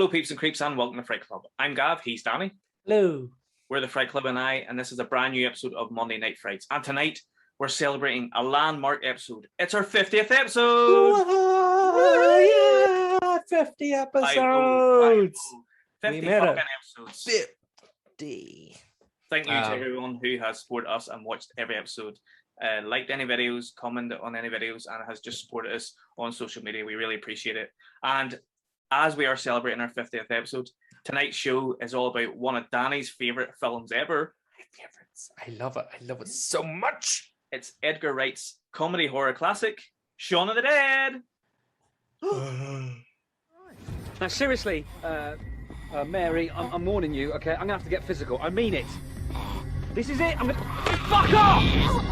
Hello, peeps and creeps, and welcome to Fright Club. I'm Gav, he's Danny. Hello. We're the Fright Club and this is a brand new episode of Monday Night Frights. And tonight, we're celebrating a landmark episode. It's our 50th episode! Whoa, yeah, 50 episodes! 50 we made fucking it. episodes. 50. Thank you to everyone who has supported us and watched every episode. Liked any videos, commented on any videos, and has just supported us on social media. We really appreciate it. And as we are celebrating our 50th episode, tonight's show is all about one of Danny's favourite films ever. My favourites. I love it. I love it so much. It's Edgar Wright's comedy horror classic, Shaun of the Dead. Now, seriously, Mary, I'm warning you, okay? I'm going to have to get physical. I mean it. This is it. I'm going to... Fuck off!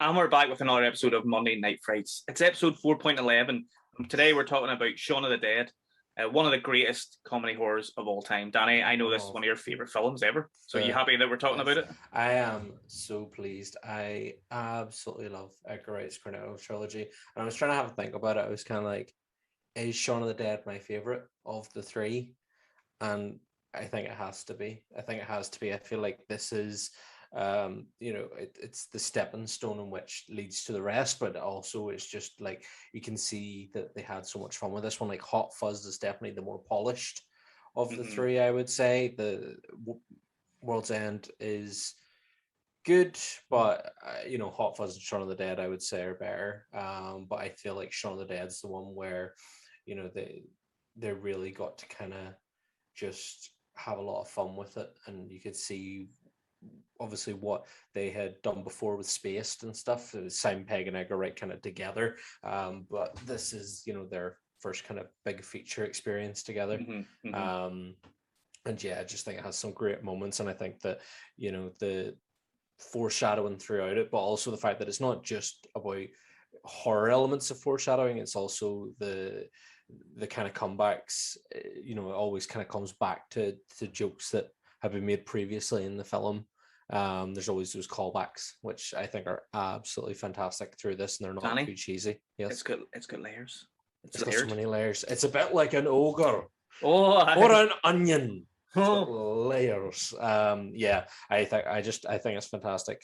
And we're back with another episode of Monday Night Frights. It's episode 4.11. Today we're talking about Shaun of the Dead, one of the greatest comedy horrors of all time. Danny, I know this is one of your favourite films ever. So are you happy that we're talking about it? I am so pleased. I absolutely love Edgar Wright's trilogy. And I was trying to have a think about it. I was kind of like, is Shaun of the Dead my favourite of the three? And I think it has to be. I feel like this is... it's the stepping stone in which leads to the rest, but also it's just like you can see that they had so much fun with this one. Like Hot Fuzz is definitely the more polished of the three, I would say. The World's End is good, but Hot Fuzz and Shaun of the Dead I would say are better. But I feel like Shaun of the Dead's the one where they really got to kind of just have a lot of fun with it, and you could see obviously what they had done before with Spaced and stuff. It was Simon Pegg and Edgar Wright kind of together, but this is their first kind of big feature experience together. And yeah, I just think it has some great moments, and I think that the foreshadowing throughout it, but also the fact that it's not just about horror elements of foreshadowing, it's also the kind of comebacks. It always kind of comes back to jokes that have been made previously in the film. There's always those callbacks, which I think are absolutely fantastic through this, and they're not too cheesy. Yes, it's good layers. It's got so many layers. It's a bit like an ogre or an onion. Layers. Yeah, I think it's fantastic.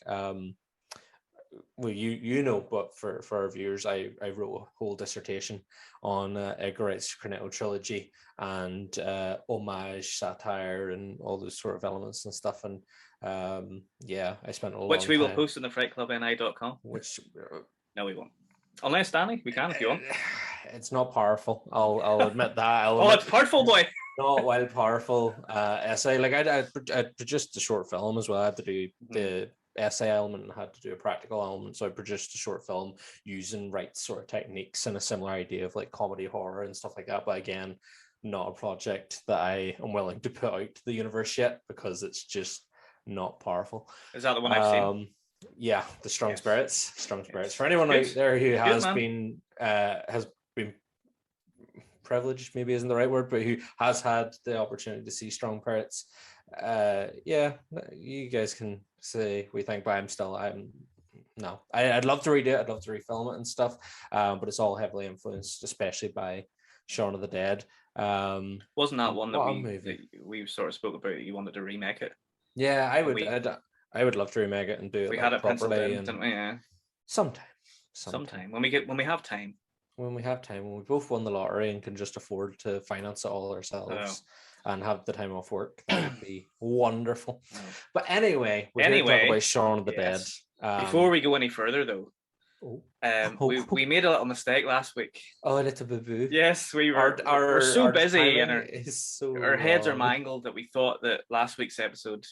Well, but for our viewers, I wrote a whole dissertation on Edgar Wright's Cornetto trilogy and homage, satire, and all those sort of elements and stuff. And yeah, I spent a lot. Which we will post on the frightclubni.com. Which no, we won't. Unless Danny, we can if you want. It's not powerful. I'll admit that. It's powerful, boy. Not wild powerful essay. Like I produced the short film as well. I had to do the essay element and had to do a practical element, so I produced a short film using Wright's sort of techniques and a similar idea of like comedy horror and stuff like that, but again, not a project that I am willing to put out to the universe yet because it's just not powerful. Is that the one I've seen? Yeah, the Strong Spirits. For anyone out there who has been privileged, maybe isn't the right word, but who has had the opportunity to see Strong Spirits, yeah, you guys can say we think, but I'd love to read it. I'd love to refilm it and stuff, but it's all heavily influenced, especially by Shaun of the Dead. Wasn't that one that we sort of spoke about that you wanted to remake it? Yeah, I would love to remake it and do it. We had it penciled properly, in, didn't we? Yeah. Sometime when we have time. When we both won the lottery and can just afford to finance it all ourselves and have the time off work, that would be wonderful. But anyway, we're going to talk about Shaun of the Dead. Before we go any further, though, we made a little mistake last week. Oh, a little boo-boo. Yes, we're so busy and our heads are wrong. mangled that we thought that last week's episode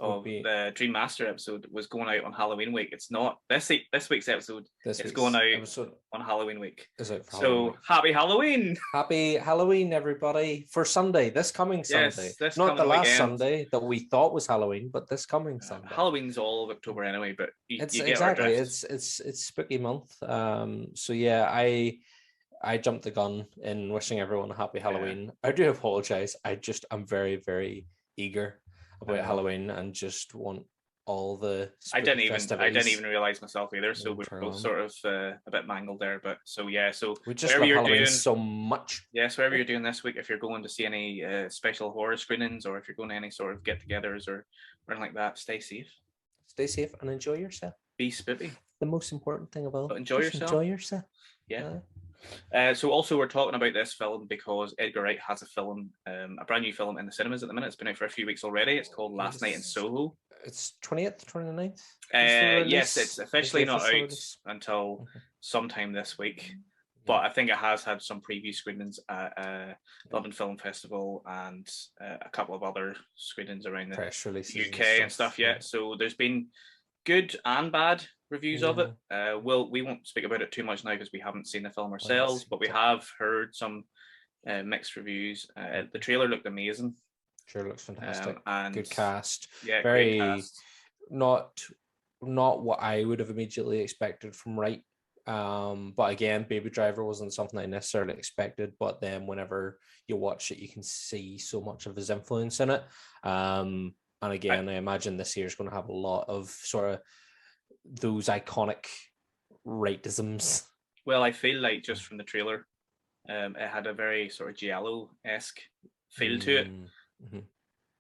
of the Dream Master episode was going out on Halloween week. It's not this week's episode. It's going out on Halloween week. Is it for so Halloween week? Happy Halloween! Happy Halloween, everybody! For Sunday, this coming Sunday, this not the last weekend. Sunday that we thought was Halloween, but this coming Sunday. Halloween's all of October anyway, but you get exactly it's spooky month. So yeah, I jumped the gun in wishing everyone a happy Halloween. I do apologize. I'm very, very eager about Halloween and just want all the I didn't even realize myself either, so we're both sort of a bit mangled there, but so we just love Halloween so much. Yes, whatever you're doing this week, if you're going to see any special horror screenings, or if you're going to any sort of get-togethers or anything like that, stay safe and enjoy yourself. Be spooky. The most important thing of all. Enjoy yourself. Yeah. So also we're talking about this film because Edgar Wright has a film, a brand new film in the cinemas at the minute. It's been out for a few weeks already. It's called Last Night in Soho. It's 20th, 29th? Yes, it's officially not out until sometime this week. But I think it has had some preview screenings at London Film Festival and a couple of other screenings around the UK and stuff. Yeah, so there's been good and bad reviews of it. We won't speak about it too much now because we haven't seen the film ourselves, but we have heard some mixed reviews. The trailer looked amazing. Sure, looks fantastic. And good cast. Yeah, very cast. Not what I would have immediately expected from Wright. But again, Baby Driver wasn't something I necessarily expected. But then whenever you watch it, you can see so much of his influence in it. And again, I imagine this year is going to have a lot of sort of those iconic Wrightisms. Well, I feel like just from the trailer, it had a very sort of giallo-esque feel to it. Mm-hmm.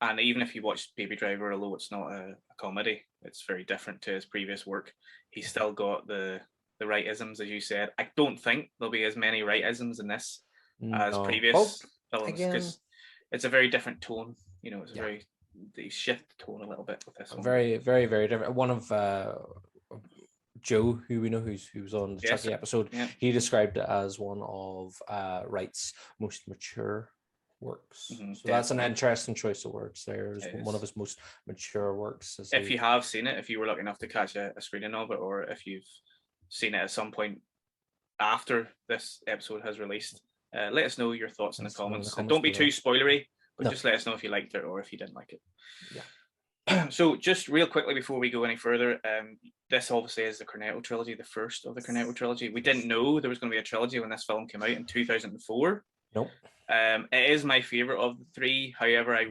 And even if you watch Baby Driver, although it's not a comedy, it's very different to his previous work. He's still got the Wrightisms, as you said. I don't think there'll be as many Wrightisms in this as previous films, because it's a very different tone. You know, they shift the tone a little bit with this one. Very, very, very different. One of Joe, who we know who was on the Chucky episode, he described it as one of Wright's most mature works. Mm-hmm, so that's an interesting choice of words there. One of his most mature works. If you have seen it, if you were lucky enough to catch a screening of it, or if you've seen it at some point after this episode has released, let us know your thoughts in the comments. And don't be too spoilery, but just let us know if you liked it or if you didn't like it. Yeah. So just real quickly before we go any further, this obviously is the Cornetto trilogy, the first of the Cornetto trilogy. We didn't know there was going to be a trilogy when this film came out in 2004. Nope. It is my favorite of the three. However, I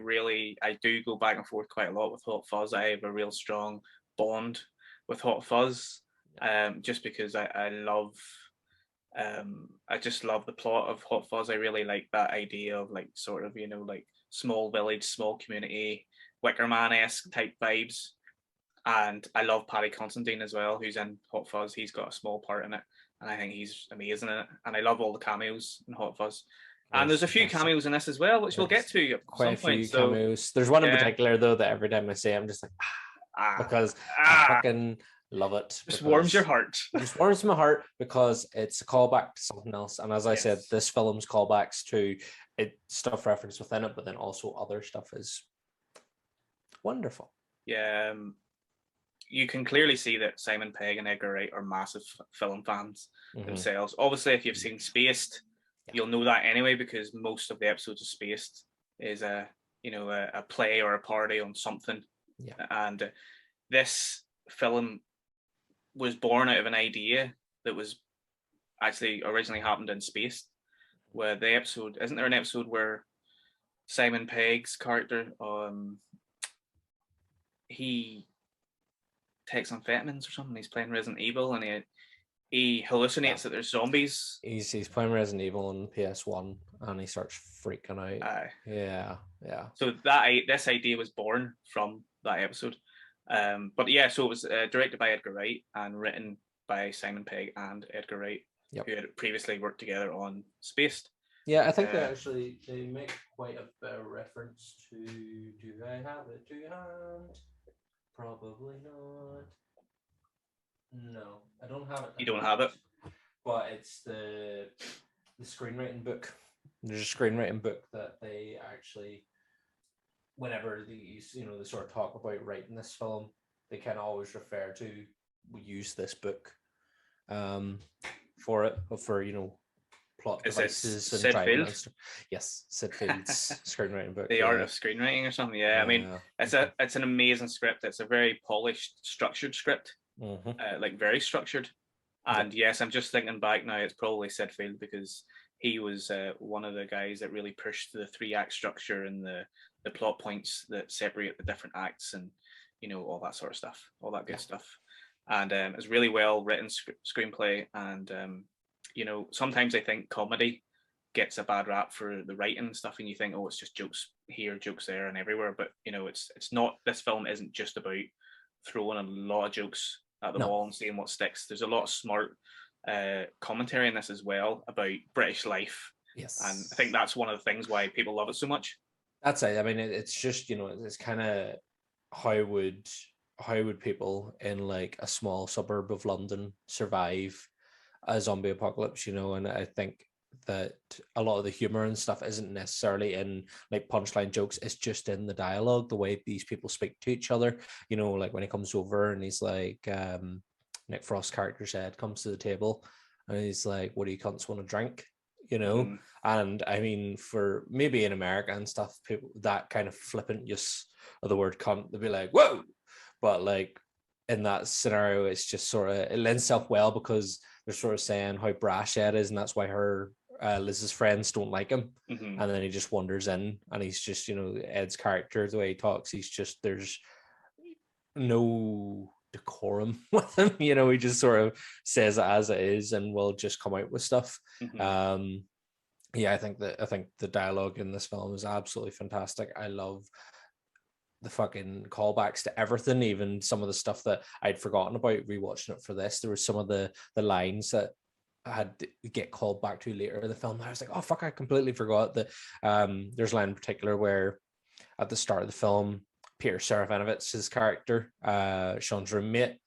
do go back and forth quite a lot with Hot Fuzz. I have a real strong bond with Hot Fuzz, just because I just love the plot of Hot Fuzz. I really like that idea of like sort of, like small village, small community, Wicker Man-esque type vibes. And I love Paddy Considine as well, who's in Hot Fuzz. He's got a small part in it, and I think he's amazing in it. And I love all the cameos in Hot Fuzz. And there's a few cameos in this as well, which we'll get to at some point. Cameos. There's one in particular, though, that every time I say, I'm just like, because I fucking love it. Just warms your heart. It just warms my heart because it's a callback to something else. And as I said, this film's callbacks to stuff referenced within it, but then also other stuff is wonderful. Yeah. You can clearly see that Simon Pegg and Edgar Wright are massive film fans themselves. Obviously, if you've seen Spaced, you'll know that anyway, because most of the episodes of Spaced is a play or a parody on something. Yeah. And this film was born out of an idea that was actually originally happened in Spaced, where isn't there an episode where Simon Pegg's character, he takes amphetamines or something, he's playing Resident Evil, and he hallucinates that there's zombies. He's playing Resident Evil on PS1 and he starts freaking out. Yeah. So this idea was born from that episode. But yeah, so it was directed by Edgar Wright and written by Simon Pegg and Edgar Wright, who had previously worked together on Spaced. Yeah, I think they make quite a bit of reference to. Do I have it to hand? Probably not. No, I don't have it. You don't have it? But it's the screenwriting book. There's a screenwriting book that they actually whenever these, you know, they sort of talk about writing this film, they kind of always refer to, we use this book for it, for, you know, plot Is it devices and Sid driving Field? and stuff. Yes, Sid Field's screenwriting book. The Art of Screenwriting or something. Yeah, I mean, it's an amazing script. It's a very polished, structured script, like very structured. And yes, I'm just thinking back now, it's probably Sid Field, because he was one of the guys that really pushed the 3-act structure and the plot points that separate the different acts, and you know, all that sort of stuff, all that good stuff. And it's really well written screenplay. And you know, sometimes I think comedy gets a bad rap for the writing and stuff, and you think, oh, it's just jokes here, jokes there, and everywhere. But you know, it's not. This film isn't just about throwing a lot of jokes at the wall and seeing what sticks. There's a lot of smart commentary in this as well about British life. Yes, and I think that's one of the things why people love it so much. That's it. I mean, it's just, you know, it's kind of how would people in like a small suburb of London survive a zombie apocalypse, you know? And I think that a lot of the humor and stuff isn't necessarily in like punchline jokes, it's just in the dialogue, the way these people speak to each other, you know, like when he comes over and he's like, Nick Frost's character said, comes to the table and he's like, what do you cunts want to drink, you know? And I mean, for maybe in America and stuff, people, that kind of flippant use of the word cunt, they'd be like, whoa, but like in that scenario, it's just sort of, it lends itself well because they're sort of saying how brash Ed is, and that's why her Liz's friends don't like him. And then he just wanders in and he's just, you know, Ed's character, the way he talks, he's just, there's no decorum with him, you know, he just sort of says it as it is and will just come out with stuff. I think the dialogue in this film is absolutely fantastic. I love the fucking callbacks to everything, even some of the stuff that I'd forgotten about rewatching it for this. There was some of the lines that I had to get called back to later in the film. I was like, oh fuck, I completely forgot that. There's a line in particular where at the start of the film, Peter Serafinovich's character, Sean's roommate,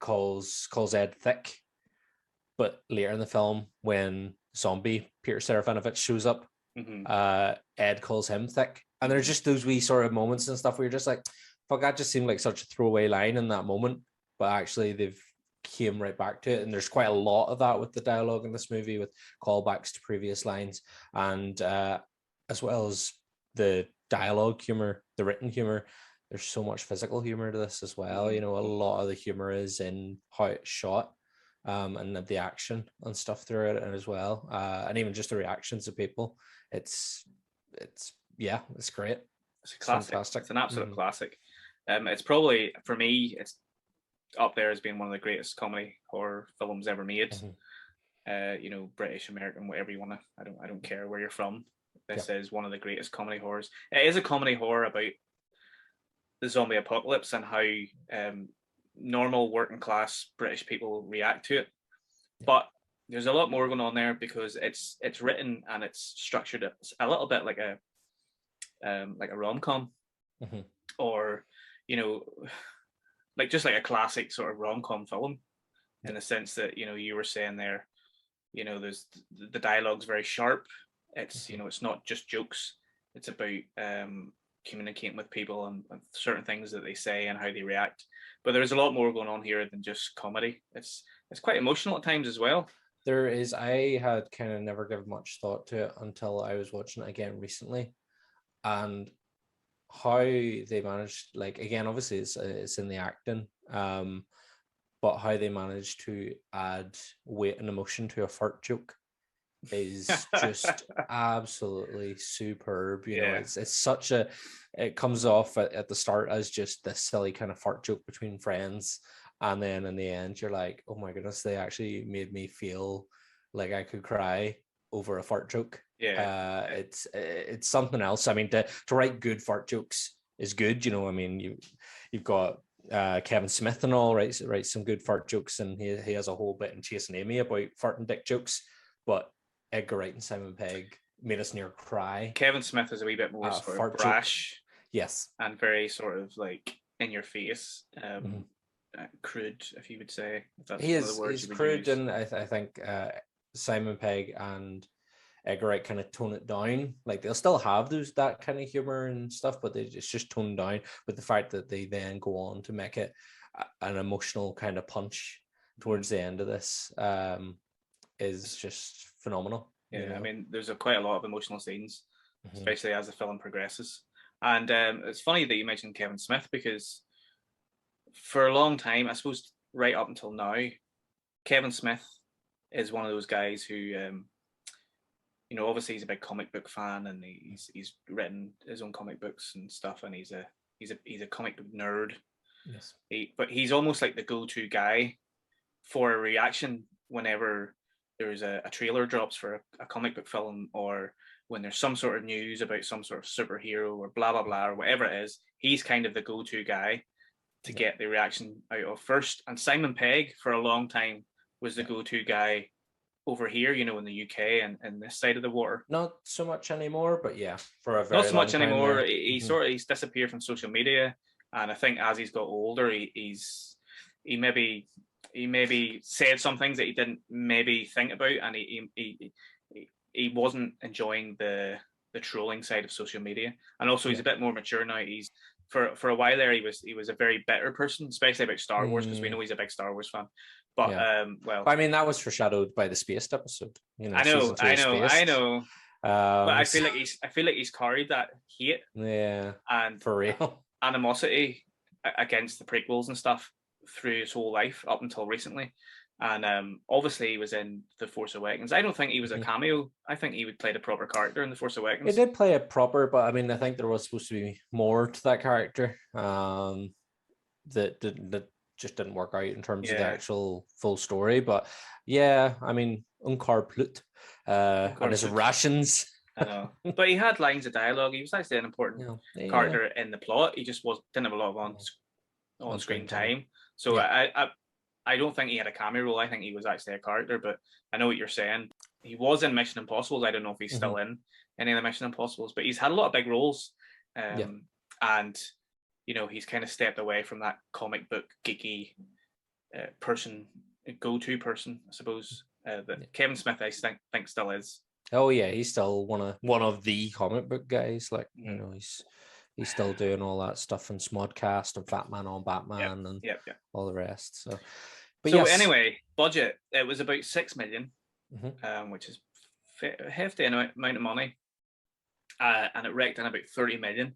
calls Ed thick. But later in the film, when zombie Peter Serafinovich shows up, Ed calls him thick. And there's just those wee sort of moments and stuff where you're just like, fuck, that just seemed like such a throwaway line in that moment. But actually they've came right back to it. And there's quite a lot of that with the dialogue in this movie, with callbacks to previous lines. And as well as the dialogue humor, the written humor, there's so much physical humor to this as well. You know, a lot of the humor is in how it's shot. And the action and stuff through it as well, and even just the reactions of people. It's great. It's a classic. It's an absolute classic. It's probably, for me, it's up there as being one of the greatest comedy horror films ever made. You know, British, American, whatever you want to. I don't care where you're from. This is one of the greatest comedy horrors. It is a comedy horror about the zombie apocalypse and how normal working class British people react to it. But there's a lot more going on there, because it's written and it's structured a little bit like a rom-com, or you know, like just like a classic sort of rom-com film, in the sense that, you know, you were saying there, you know, there's the dialogue's very sharp. It's you know, it's not just jokes. It's about communicating with people and certain things that they say and how they react. But there's a lot more going on here than just comedy. It's quite emotional at times as well. There is. I had kind of never given much thought to it until I was watching it again recently, and how they managed, like, again, obviously it's in the acting, but how they managed to add weight and emotion to a fart joke is just absolutely superb. You know, it's such a, it comes off at the start as just this silly kind of fart joke between friends, and then in the end you're like, oh my goodness, they actually made me feel like I could cry over a fart joke. It's something else. I mean, to write good fart jokes is good, you know. I mean, you've got Kevin Smith and all, writes some good fart jokes, and he has a whole bit in Chasing Amy about fart and dick jokes. But Edgar Wright and Simon Pegg made us near cry. Kevin Smith is a wee bit more sort of brash, yes, and very sort of like in your face, crude, if you would say. If that's he's crude, and I think Simon Pegg and Edgar Wright kind of tone it down. Like they'll still have that kind of humor and stuff, but it's just toned down with the fact that they then go on to make it an emotional kind of punch towards the end of this is just phenomenal. Yeah, I mean, there's quite a lot of emotional scenes, especially as the film progresses. And it's funny that you mentioned Kevin Smith, because for a long time, I suppose right up until now, Kevin Smith is one of those guys who, obviously he's a big comic book fan, and he's written his own comic books and stuff, and he's a comic book nerd. Yes. But he's almost like the go-to guy for a reaction whenever there's a trailer drops for a comic book film, or when there's some sort of news about some sort of superhero or blah, blah, blah, or whatever it is. He's kind of the go-to guy to get the reaction out of first. And Simon Pegg, for a long time, was the go-to guy over here, in the UK and this side of the water. Not so much anymore, but yeah, for a very not so much long time anymore. there. He's disappeared from social media, and I think as he's got older, he maybe said some things that he didn't maybe think about, and he wasn't enjoying the trolling side of social media. And also he's a bit more mature now. He's for a while there he was a very bitter person, especially about Star Wars, because we know he's a big Star Wars fan. But I mean, that was foreshadowed by the Spaced episode. I know. But I feel like he's carried that hate, and for real animosity against the prequels and stuff through his whole life up until recently. And obviously he was in The Force Awakens. I don't think he was a cameo. I think he would play the proper character in The Force Awakens. He did play it proper, but I mean, I think there was supposed to be more to that character that just didn't work out in terms of the actual full story. But yeah, I mean, Unkar Plut and his rations. I know, but he had lines of dialogue. He was actually an important character in the plot. He just didn't have a lot of on-screen time. So I don't think he had a cameo role. I think he was actually a character. But I know what you're saying. He was in Mission Impossible. I don't know if he's still in any of the Mission Impossibles, but he's had a lot of big roles. And he's kind of stepped away from that comic book geeky go-to person, I suppose. That Kevin Smith, I think still is. Oh yeah, he's still one of the comic book guys. Like he's still doing all that stuff in Smodcast and Fat Man on Batman and all the rest. So, anyway, budget, it was about 6 million, which is a hefty amount of money, and it wrecked in about 30 million.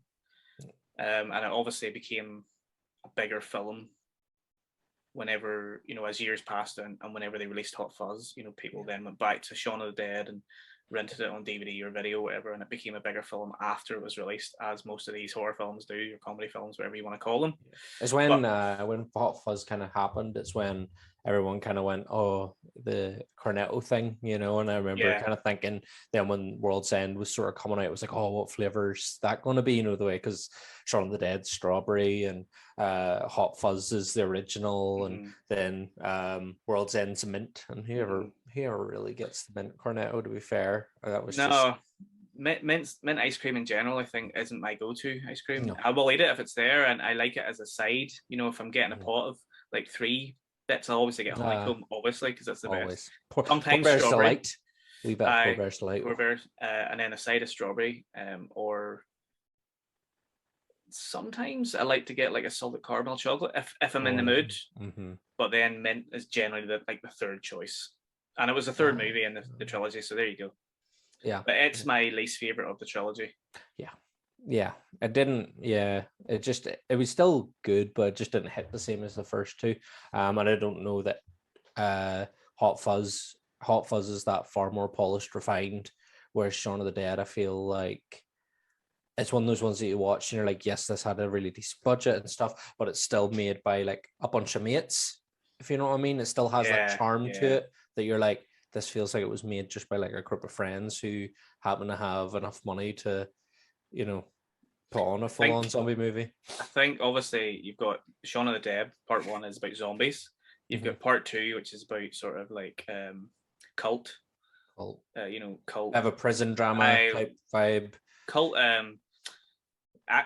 And it obviously became a bigger film whenever, as years passed and whenever they released Hot Fuzz, people then went back to Shaun of the Dead and rented it on DVD or video, whatever, and it became a bigger film after it was released, as most of these horror films do, or comedy films, whatever you want to call them. It's when Hot Fuzz kind of happened, it's when everyone kind of went, oh, the Cornetto thing, and I remember kind of thinking then when World's End was sort of coming out, it was like, oh, what flavor's that going to be, the way, because Shaun of the Dead, strawberry, and Hot Fuzz is the original, and then World's End's mint, and whoever really gets the mint Cornetto, to be fair. That was mint ice cream in general, I think, isn't my go-to ice cream. No. I will eat it if it's there, and I like it as a side. If I'm getting a pot of like 3 bits, I obviously get honeycomb, obviously, because that's the best. Sometimes strawberry. We bet Poor Bear's Delight. Poor Bear's, and then a side of strawberry, or sometimes I like to get like a salted caramel chocolate if I'm in the mood. But then mint is generally the third choice. And it was the third movie in the trilogy, so there you go. Yeah. But it's my least favorite of the trilogy. Yeah. It didn't, it was still good, but it just didn't hit the same as the first two. And I don't know that Hot Fuzz is that far more polished, refined, whereas Shaun of the Dead, I feel like it's one of those ones that you watch and you're like, yes, this had a really decent budget and stuff, but it's still made by like a bunch of mates, if you know what I mean. It still has that charm to it that you're like, this feels like it was made just by like a group of friends who happen to have enough money to, put on a full-on zombie movie. I think obviously you've got Shaun of the Dead, part 1 is about zombies. You've got part 2, which is about sort of like cult. Cult. Have a prison drama type vibe. Cult,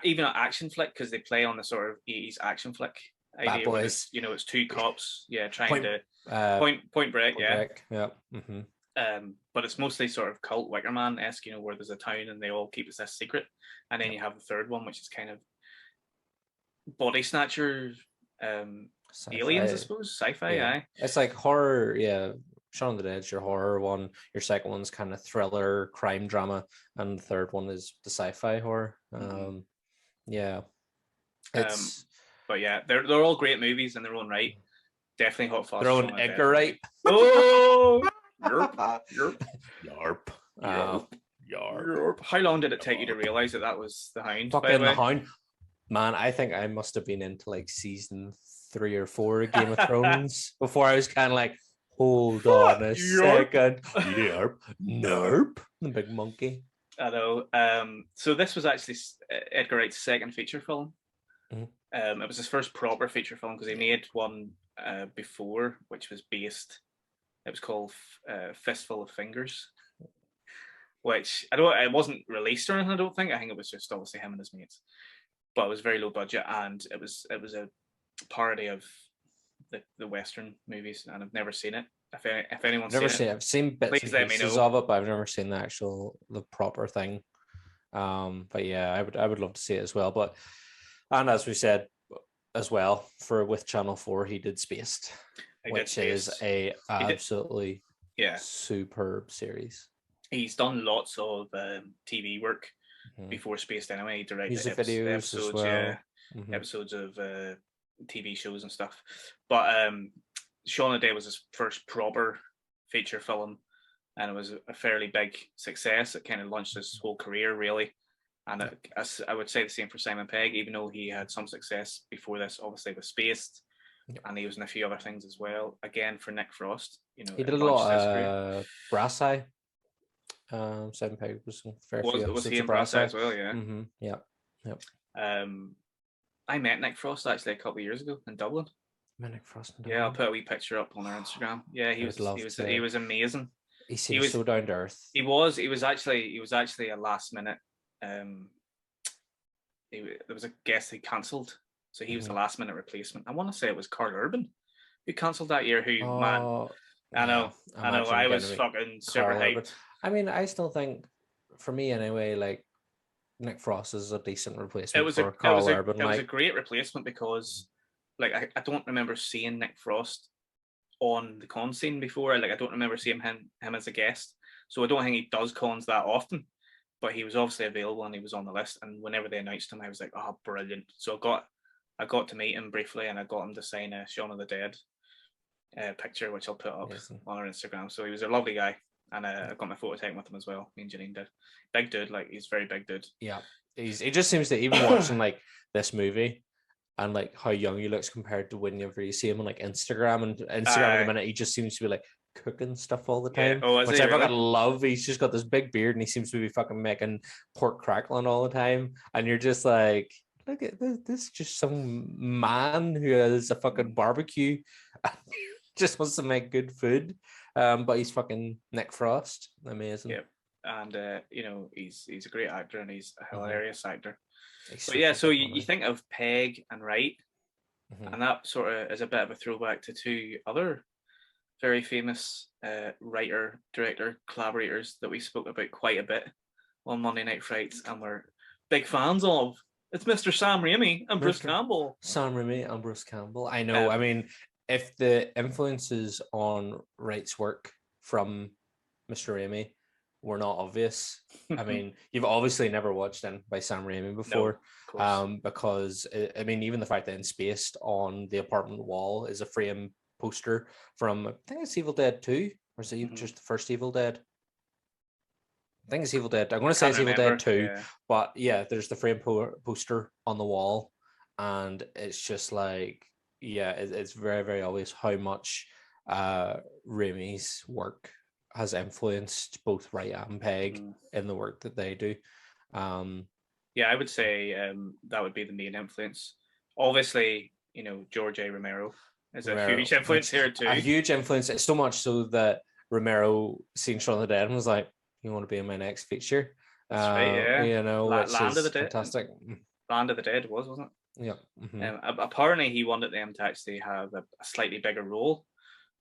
even an action flick, because they play on the sort of 80s action flick idea. Bad Boys. It's 2 cops, trying to Point Break, yeah. But it's mostly sort of cult Wicker Man-esque, you know, where there's a town and they all keep it a secret. And then you have the third one, which is kind of body snatcher, aliens, I suppose, sci-fi. Yeah. Aye. It's like horror. Yeah, Shaun of the Dead's your horror one. Your second one's kind of thriller, crime drama, and the third one is the sci-fi horror. Yeah, it's but yeah, they're all great movies in their own right. Definitely Hot Fuzz. their own Edgar Wright. Oh, yarp, Yarp. yarp. How long did it take you to realize that was the Hound? Fucking the Hound. Man, I think I must have been into like season 3 or 4 of Game of Thrones before I was kind of like, hold on a second. Yarp. Nerp. The big monkey. I know. So this was actually Edgar Wright's second feature film. It was his first proper feature film because he made one before, which was based. It was called Fistful of Fingers, which it wasn't released or anything. I don't think. I think it was just obviously him and his mates, but it was very low budget and it was a parody of the Western movies, and I've never seen it. If anyone's seen it, I've seen bits and pieces of it, but I've never seen the proper thing. But yeah, I would love to see it as well. But and as we said as well, with Channel 4, he did Spaced, which is a absolutely superb series. He's done lots of TV work before Spaced anyway. He directed music videos episodes, as well. Episodes of TV shows and stuff. But Shaun of the Dead was his first proper feature film, and it was a fairly big success. It kind of launched his whole career, really. And I would say the same for Simon Pegg, even though he had some success before this, obviously with Spaced, and he was in a few other things as well. Again, for Nick Frost, you know, he did a lot of Brass Eye. Simon Pegg was in fair few was he in Brass Eye as well? Yeah. Yep. I met Nick Frost actually a couple of years ago in Dublin. Nick Frost. Yeah, I'll put a wee picture up on our Instagram. Yeah, he was amazing. He seems so down to earth. He was actually a last minute. There was a guest who cancelled, so he was the last minute replacement. I want to say it was Carl Urban who cancelled that year. I know. I was fucking super hyped. I mean, I still think, for me anyway, like Nick Frost is a decent replacement for Carl Urban. It was a great replacement because, like, I don't remember seeing Nick Frost on the con scene before. Like, I don't remember seeing him as a guest, so I don't think he does cons that often. But he was obviously available and he was on the list. And whenever they announced him, I was like, "Oh, brilliant!" So I got to meet him briefly, and I got him to sign a Shaun of the Dead picture, which I'll put up on our Instagram. So he was a lovely guy, and I got my photo taken with him as well. Me and Janine did. Big dude, like he's a very big dude. Yeah, he just seems to, even watching like this movie and like how young he looks compared to whenever you see him on like Instagram at the minute, he just seems to be like cooking stuff all the time, which I fucking love. He's just got this big beard and he seems to be fucking making pork crackling all the time, and you're just like, look at this is just some man who has a fucking barbecue and just wants to make good food, but he's fucking Nick Frost. Amazing. Yeah, and you know, he's a great actor and he's a hilarious actor. But yeah, so you think of Pegg and Wright, and that sort of is a bit of a throwback to two other very famous writer, director, collaborators that we spoke about quite a bit on Monday Night Frights, and we're big fans of. It's Mr. Sam Raimi and Bruce Campbell. Sam Raimi and Bruce Campbell. I know. I mean, if the influences on Wright's work from Mr. Raimi were not obvious, I mean, you've obviously never watched any by Sam Raimi before, because I mean, even the fact that in Spaced on the apartment wall is a frame poster from, I think it's Evil Dead 2, or is it just the first Evil Dead? I think it's Evil Dead. I'm going to say it's Evil Dead 2, but yeah, there's the frame poster on the wall, and it's just like, yeah, it's very, very obvious how much Raimi's work has influenced both Wright and Pegg in the work that they do. Yeah, I would say that would be the main influence. Obviously, you know, George A. Romero is a huge influence here too. A huge influence. It's so much so that Romero seen Shaun of the Dead and was like, "You want to be in my next feature?" That's right, yeah. You know, Land of the Dead. Fantastic. Land of the Dead wasn't it? Yeah. Apparently, he wanted them to actually have a slightly bigger role,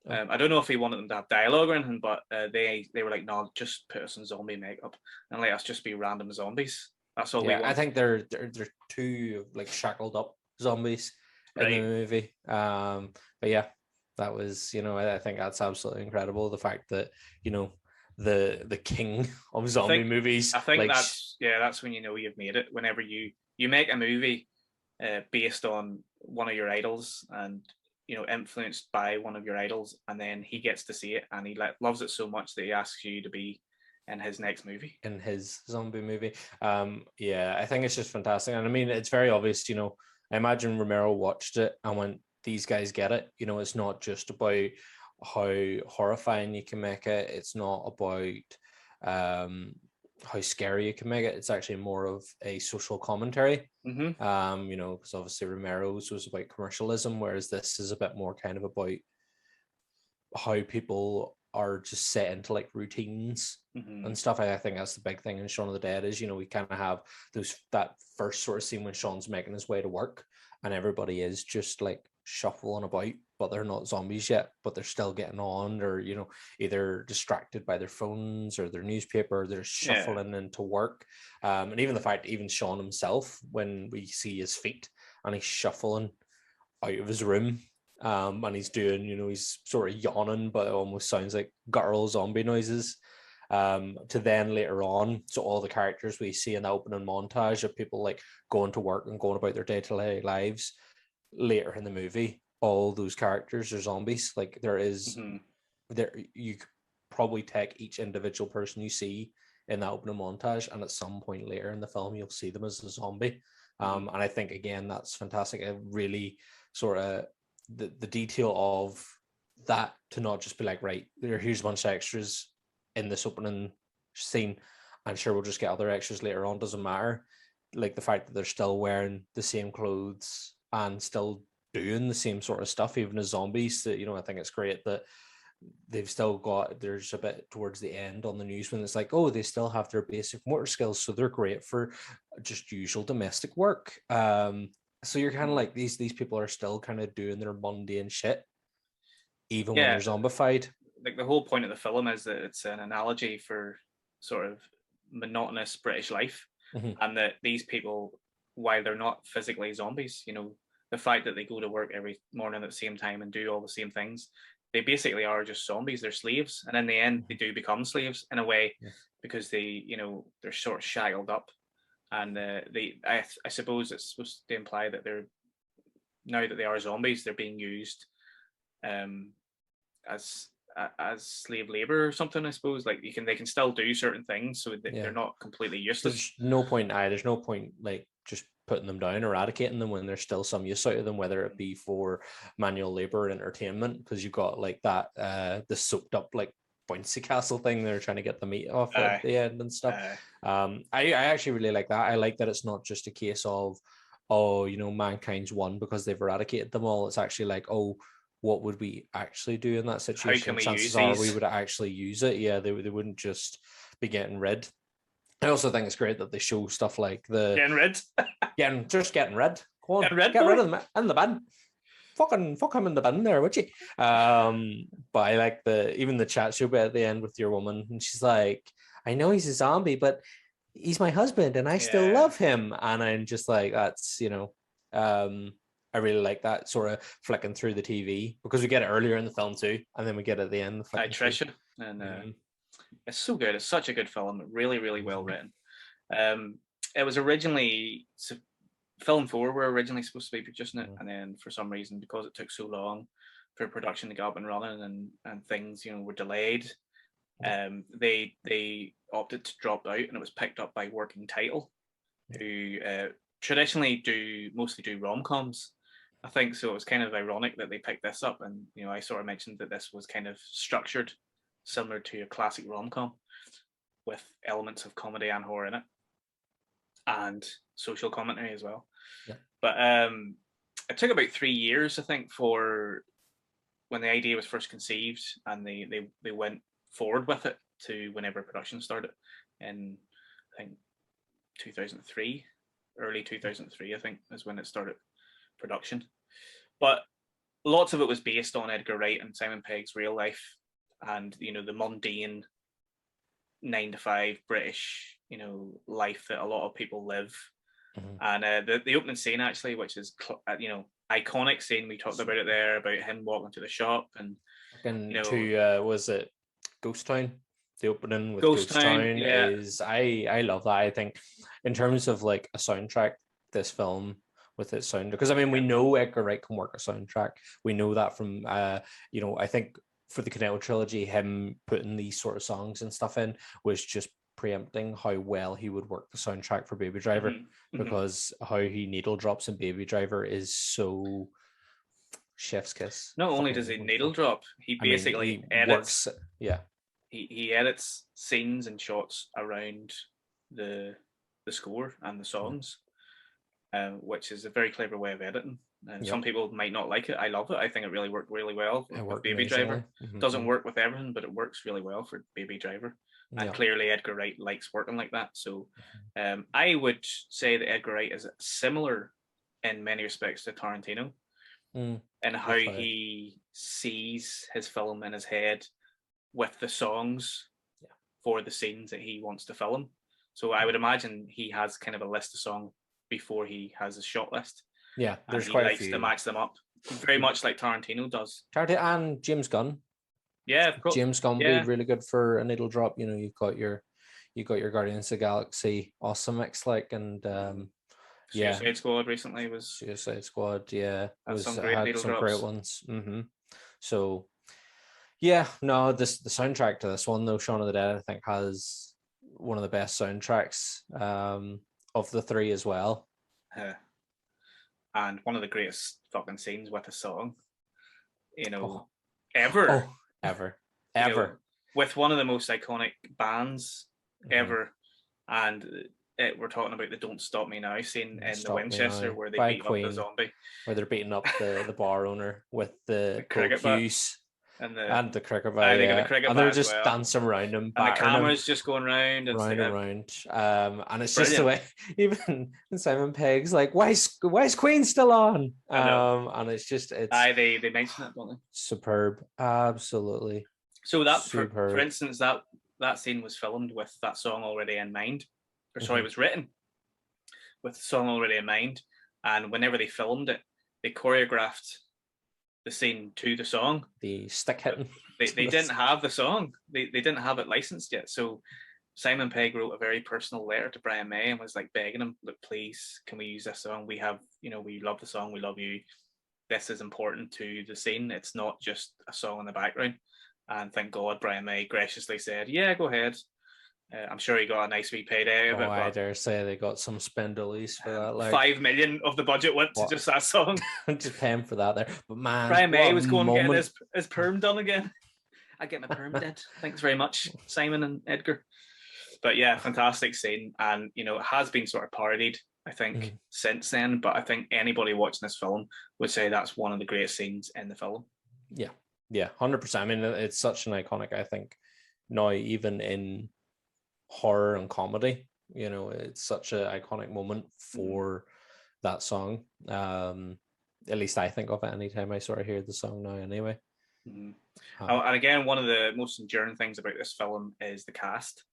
I don't know if he wanted them to have dialogue or anything, but they were like, no, just put us in zombie makeup and let us just be random zombies. That's all we want. I think they're two like shackled up zombies in the movie. But yeah, that was, you know, I think that's absolutely incredible. The fact that, you know, the king of zombie movies. I think like, that's when you know you've made it. Whenever you make a movie based on one of your idols and, you know, influenced by one of your idols, and then he gets to see it and he loves it so much that he asks you to be in his next movie, in his zombie movie. I think it's just fantastic. And I mean, it's very obvious, you know, I imagine Romero watched it and went, these guys get it. You know, it's not just about how horrifying you can make it. It's not about how scary you can make it. It's actually more of a social commentary. You know, because obviously Romero's was about commercialism, whereas this is a bit more kind of about how people are just set into like routines and stuff. I think that's the big thing in Shaun of the Dead is, you know, we kind of have that first sort of scene when Shaun's making his way to work and everybody is just like shuffling about, but they're not zombies yet, but they're still getting on, or, you know, either distracted by their phones or their newspaper, or they're shuffling into work. And even the fact, even Shaun himself, when we see his feet and he's shuffling out of his room, and he's doing, you know, he's sort of yawning, but it almost sounds like guttural zombie noises. To then later on, so all the characters we see in the opening montage of people like going to work and going about their day-to-day lives, later in the movie, all those characters are zombies. Like there is, there you could probably take each individual person you see in that opening montage, and at some point later in the film, you'll see them as a zombie. And I think again, that's fantastic. It really sort of the detail of that, to not just be like, right, here's a bunch of extras in this opening scene, and sure, we'll just get other extras later on, doesn't matter. Like the fact that they're still wearing the same clothes and still doing the same sort of stuff, even as zombies, that, you know, I think it's great that they've still got, there's a bit towards the end on the news when it's like, oh, they still have their basic motor skills, so they're great for just usual domestic work. So you're kind of like, these people are still kind of doing their mundane shit, even when they're zombified. Like the whole point of the film is that it's an analogy for sort of monotonous British life, and that these people, while they're not physically zombies, you know, the fact that they go to work every morning at the same time and do all the same things, they basically are just zombies. They're slaves, and in the end, they do become slaves in a way, because they, you know, they're sort of shackled up. And I suppose it's supposed to imply that they're, now that they are zombies, they're being used as slave labor or something. I suppose, like they can still do certain things, so they're not completely useless. There's no point like just putting them down, eradicating them, when there's still some use out of them, whether it be for manual labor or entertainment, because you've got like that the soaked up like bouncy castle thing they're trying to get the meat off at the end and stuff. I actually really like that. I like that it's not just a case of, oh, you know, mankind's won because they've eradicated them all. It's actually like, oh, what would we actually do in that situation? Chances are we would actually use it. Yeah, they wouldn't just be getting rid. I also think it's great that they show stuff like getting rid. getting rid. Go on, get rid of them in the bin. Fuck him in the bin there, would you? But I like even the chat show bit at the end with your woman, and she's like, I know he's a zombie, but he's my husband and I still love him. And I'm just like, that's, you know, I really like that sort of flicking through the TV, because we get it earlier in the film too, and then we get it at the end. Trisha, and it's so good. It's such a good film. Really, really well written. It was originally Film 4 were originally supposed to be producing it, and then for some reason, because it took so long for production to get up and running, and things, you know, were delayed, they opted to drop out, and it was picked up by Working Title, who traditionally mostly do rom-coms, I think. So it was kind of ironic that they picked this up, and, you know, I sort of mentioned that this was kind of structured similar to a classic rom-com with elements of comedy and horror in it, and social commentary as well. But it took about 3 years, I think, for when the idea was first conceived, and they went forward with it to whenever production started in, I think, 2003, early 2003, I think, is when it started production. But lots of it was based on Edgar Wright and Simon Pegg's real life, and the mundane 9 to 5 British life that a lot of people live. And the opening scene, actually, which is iconic scene, we talked about it there, about him walking to the shop and was it Ghost Town? The opening with Ghost Ghost Town, Town yeah. is I love that. I think in terms of like a soundtrack, this film with its sound, because I mean we know Edgar Wright can work a soundtrack. We know that from I think for the Canelo trilogy, him putting these sort of songs and stuff in was just preempting how well he would work the soundtrack for Baby Driver, because how he needle drops in Baby Driver is so chef's kiss. Not only does he needle drop, he basically edits. Works, yeah. He edits scenes and shots around the score and the songs, which is a very clever way of editing. And some people might not like it. I love it. I think it really worked really well with Baby Driver. Doesn't work with everything, but it works really well for Baby Driver. And clearly Edgar Wright likes working like that. So I would say that Edgar Wright is similar in many respects to Tarantino and how he sees his film in his head with the songs for the scenes that he wants to film. So I would imagine he has kind of a list of songs before he has a shot list. Yeah, there's he quite likes a few to match them up, very much like Tarantino does. Tarantino and James Gunn. Yeah, James Gunn would be really good for a needle drop. You've got your Guardians of the Galaxy Awesome Mix, like, and Suicide Squad recently was Suicide Squad. Yeah, had some great ones. So yeah, no, the soundtrack to this one though, Shaun of the Dead, I think has one of the best soundtracks of the three as well. And one of the greatest fucking scenes with a song, ever. With one of the most iconic bands ever. And we're talking about the Don't Stop Me Now scene in the Winchester where they beat up the zombie. Where they're beating up the bar owner with the cricket cues. And the cricket bat, and they're just dancing around him, and the camera's just going round and round. And it's just the way even Simon Pegg's like, why is Queen still on? And it's they mention it, don't they? Superb, absolutely. So that for instance, that scene was filmed with that song already in mind, or sorry, it was written with the song already in mind, and whenever they filmed it, they choreographed the scene to the song. The stick hitting. They didn't have the song. They didn't have it licensed yet. So Simon Pegg wrote a very personal letter to Brian May and was like begging him, look, please, can we use this song? We have, we love the song. We love you. This is important to the scene. It's not just a song in the background. And thank God Brian May graciously said, yeah, go ahead. I'm sure he got a nice wee payday of it. I dare say they got some spindlies for that. Like, 5 million of the budget went to just that song. Just paying for that there. But man, Brian May was going to get his perm done again. I get my perm did. Thanks very much, Simon and Edgar. But yeah, fantastic scene. And, it has been sort of parodied, I think, since then. But I think anybody watching this film would say that's one of the greatest scenes in the film. Yeah. Yeah, 100%. I mean, it's such an iconic, I think, now even in horror and comedy, it's such an iconic moment for that song. At least I think of it anytime I sort of hear the song now anyway. And again, one of the most enduring things about this film is the cast.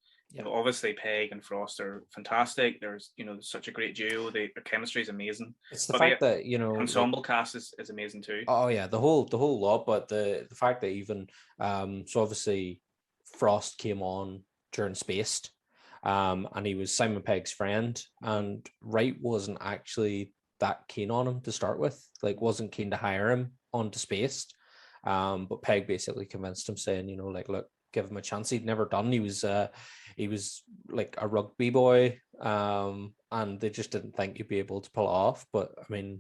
Obviously Pegg and Frost are fantastic. There's such a great duo. Their chemistry is amazing. It's the fact that ensemble cast is amazing too. Oh yeah, the whole lot. But the fact that even so obviously Frost came on during Spaced, and he was Simon Pegg's friend, and Wright wasn't actually that keen on him to start with, like wasn't keen to hire him onto Spaced, but Pegg basically convinced him, saying, like, look, give him a chance. He'd never done. He was like a rugby boy, and they just didn't think he'd be able to pull it off. But I mean,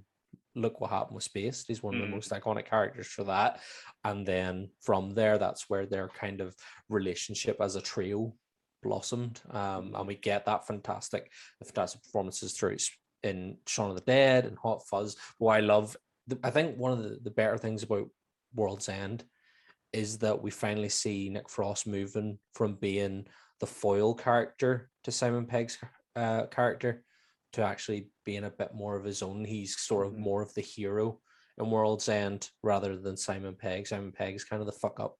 look what happened with Spaced. He's one of the most iconic characters for that. And then from there, that's where their kind of relationship as a trio blossomed. And we get that fantastic performances through in Shaun of the Dead and Hot Fuzz. What I love, I think one of the better things about World's End is that we finally see Nick Frost moving from being the foil character to Simon Pegg's character to actually being a bit more of his own. He's sort of more of the hero in World's End rather than Simon Pegg. Simon Pegg is kind of the fuck up,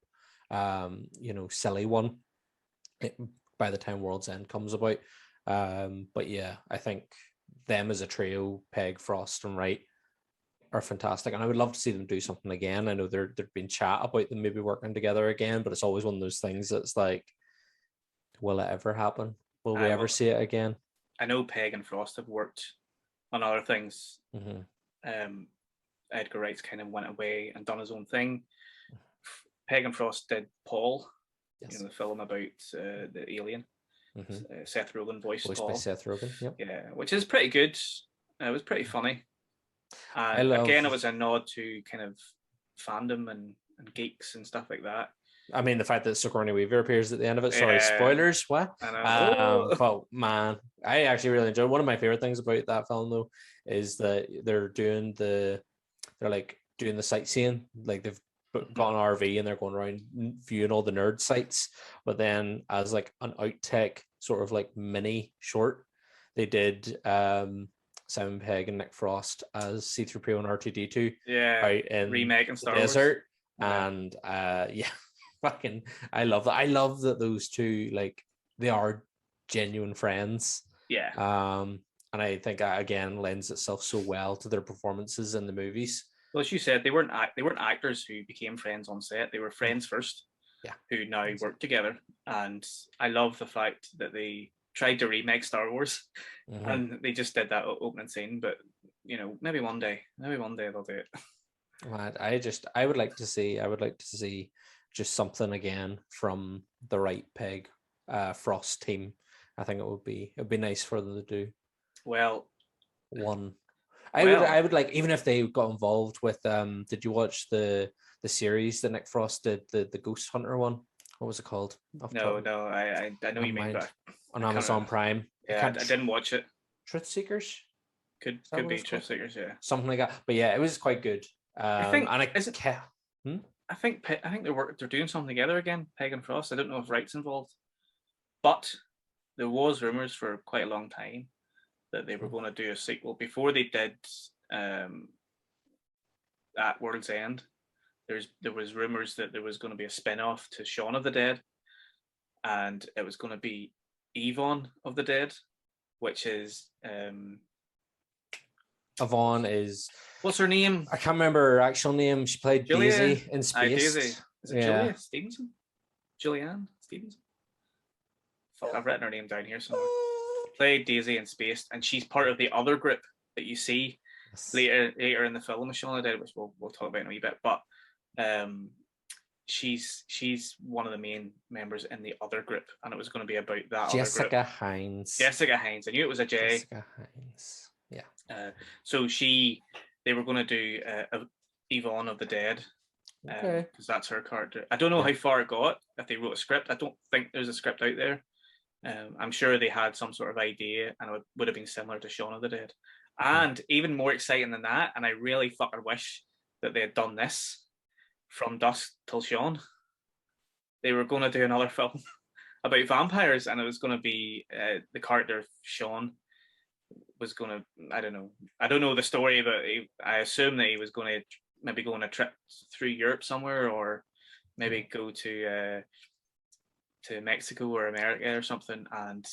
silly one by the time World's End comes about. But yeah, I think them as a trio, Pegg, Frost, and Wright, are fantastic, and I would love to see them do something again. I know there'd been chat about them maybe working together again, but it's always one of those things that's like, will it ever happen? Will we ever see it again? I know Pegg and Frost have worked on other things. Mm-hmm. Edgar Wright's kind of went away and done his own thing. Pegg and Frost did Paul, Yes. the film about the alien. Mm-hmm. Seth Rogen voiced Voiced Paul. by Seth Rogen. Yep. Yeah, which is pretty good. It was pretty funny. And again, it was a nod to kind of fandom and geeks and stuff like that. I mean, the fact that Sigourney Weaver appears at the end of it. Sorry, spoilers. What? I know. But man, I actually really enjoyed. One of my favorite things about that film, though, is that they're doing the sightseeing. Like they've got an RV and they're going around viewing all the nerd sites. But then, as like an outtake, sort of like mini short, they did Simon Pegg and Nick Frost as C-3PO and R2-D2. Yeah, out in remaking Star Wars. Desert. And fucking, I love that. I love that those two, like, they are genuine friends. Yeah. And I think that again lends itself so well to their performances in the movies. Well, as you said, they weren't actors who became friends on set. They were friends first. Yeah. Who now work together. And I love the fact that they tried to remake Star Wars, and they just did that opening scene. But maybe one day they'll do it. I would like to see just something again from the Wright Pegg Frost team. I think it'd be nice for them to do. Well, one. I would like, even if they got involved with did you watch the series that Nick Frost did, the Ghost Hunter one? What was it called? No, I know you mean, but on Amazon Prime. Yeah, I didn't watch it. Truth Seekers? Could be Truth Seekers, yeah. Something like that. But yeah, it was quite good. I think they're doing something together again, Pegg and Frost. I don't know if Wright's involved, but there was rumors for quite a long time that they were going to do a sequel before they did at World's End. There was rumors that there was going to be a spin-off to Shaun of the Dead, and it was going to be Yvonne of the Dead, which is Yvonne is, what's her name? I can't remember her actual name. She played Daisy in Space. Daisy. Is it Julia Stevenson? Julianne Stevenson? Fuck, I've written her name down here somewhere. Played Daisy in Space, and she's part of the other group that you see later in the film of Shaun of the Dead, which we'll talk about in a wee bit. But she's one of the main members in the other group, and it was going to be about that Jessica other group. Hines. Jessica Hines. I knew it was a J. Jessica Hines. Yeah. So they were going to do Yvonne of the Dead. Okay. Because that's her character. I don't know how far it got, if they wrote a script. I don't think there's a script out there. I'm sure they had some sort of idea, and it would have been similar to Shaun of the Dead. And even more exciting than that, and I really fucking wish that they had done this, From Dusk Till Dawn. They were going to do another film about vampires, and it was going to be the character Sean was going to, I don't know the story, but I assume that he was going to maybe go on a trip through Europe somewhere, or maybe go to Mexico or America or something. And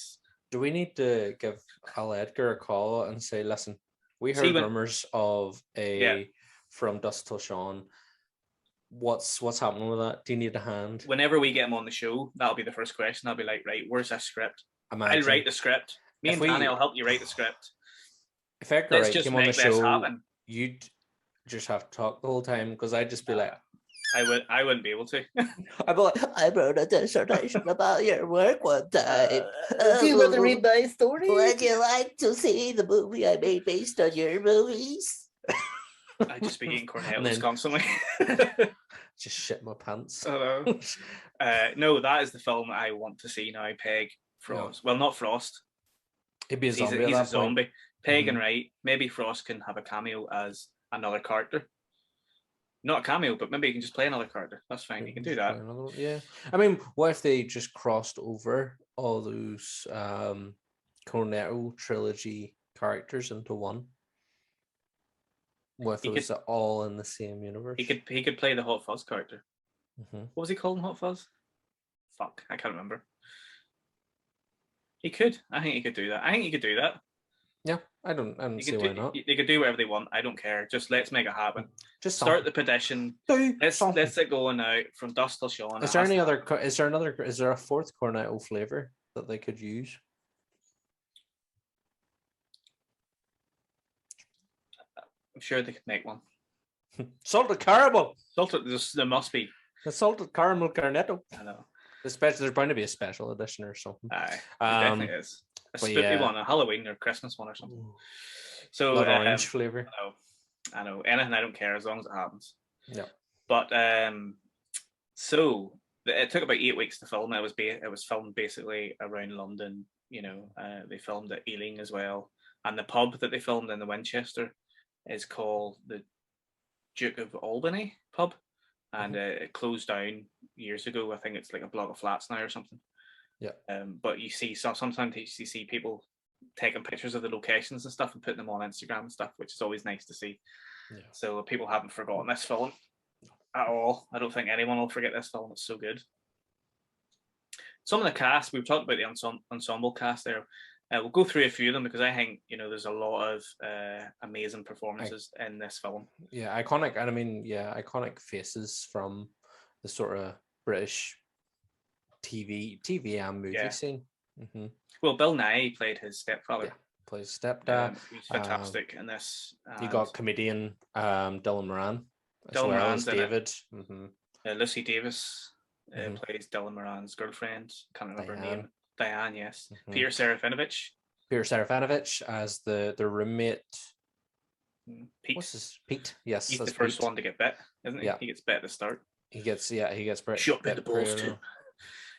do we need to give Al Edgar a call and say, listen, we heard rumors of a From Dusk Till Dawn. What's happening with that? Do you need a hand? Whenever we get him on the show, that'll be the first question. I'll be like, right, where's that script? I'll write the script. Me and Danny will help you write the script. If Edgar Wright came on the show, you'd just have to talk the whole time, because I'd just be like, I wouldn't be able to. I'd be like, I wrote a dissertation about your work one time. Do you want to read my story? Would you like to see the movie I made based on your movies? I'd just be eating cornettos constantly. Just shit my pants. No, that is the film I want to see now. Pegg, Frost. Well, not Frost. He'd be a zombie. He's a zombie. Pegg and Wright. Maybe Frost can have a cameo as another character. Not a cameo, but maybe he can just play another character. That's fine. He can do that. Yeah. I mean, what if they just crossed over all those Cornetto trilogy characters into one? What if He it was all in the same universe? He could play the Hot Fuzz character. Mhm. What was he called in Hot Fuzz? Fuck, I can't remember. He could. I think he could do that. I think he could do that. Yeah, I don't see why not. They could do whatever they want. I don't care. Just let's make it happen. Just Start the petition. Let's it going out from dusk till Sean. Is there any other? Is there a fourth Cornetto flavor that they could use? I'm sure they could make one. Salted caramel. There must be. The salted caramel Cornetto. I know. There's bound to be a special edition or something. Aye, definitely is. A spooky one, a Halloween or Christmas one or something. Ooh. So orange flavor. I know. Anything, I don't care as long as it happens. Yeah. But so it took about 8 weeks to film. It was filmed basically around London. They filmed at Ealing as well, and the pub that they filmed in the Winchester is called the Duke of Albany pub, and it closed down years ago. I think it's like a block of flats now or something. Yeah. But you see, sometimes you see people taking pictures of the locations and stuff and putting them on Instagram and stuff, which is always nice to see. Yeah. So people haven't forgotten this film at all. I don't think anyone will forget this film. It's so good. Some of the cast, we've talked about the ensemble cast there. We'll go through a few of them because I think there's a lot of amazing performances in this film. Yeah, iconic, and I mean, iconic faces from the sort of British TV and movie scene. Mm-hmm. Well, Bill Nye played his stepfather. Yeah, plays stepdad. He's fantastic in this. You got comedian Dylan Moran as well as David. Mm-hmm. Lucy Davis plays Dylan Moran's girlfriend. Can't remember her name. Diane, yes. Mm-hmm. Peter Serafinovich as the roommate. Pete. Pete? Yes, he's the first one to get bit, isn't he? Yeah. He gets bit at the start. He gets bit. Shot in the balls too.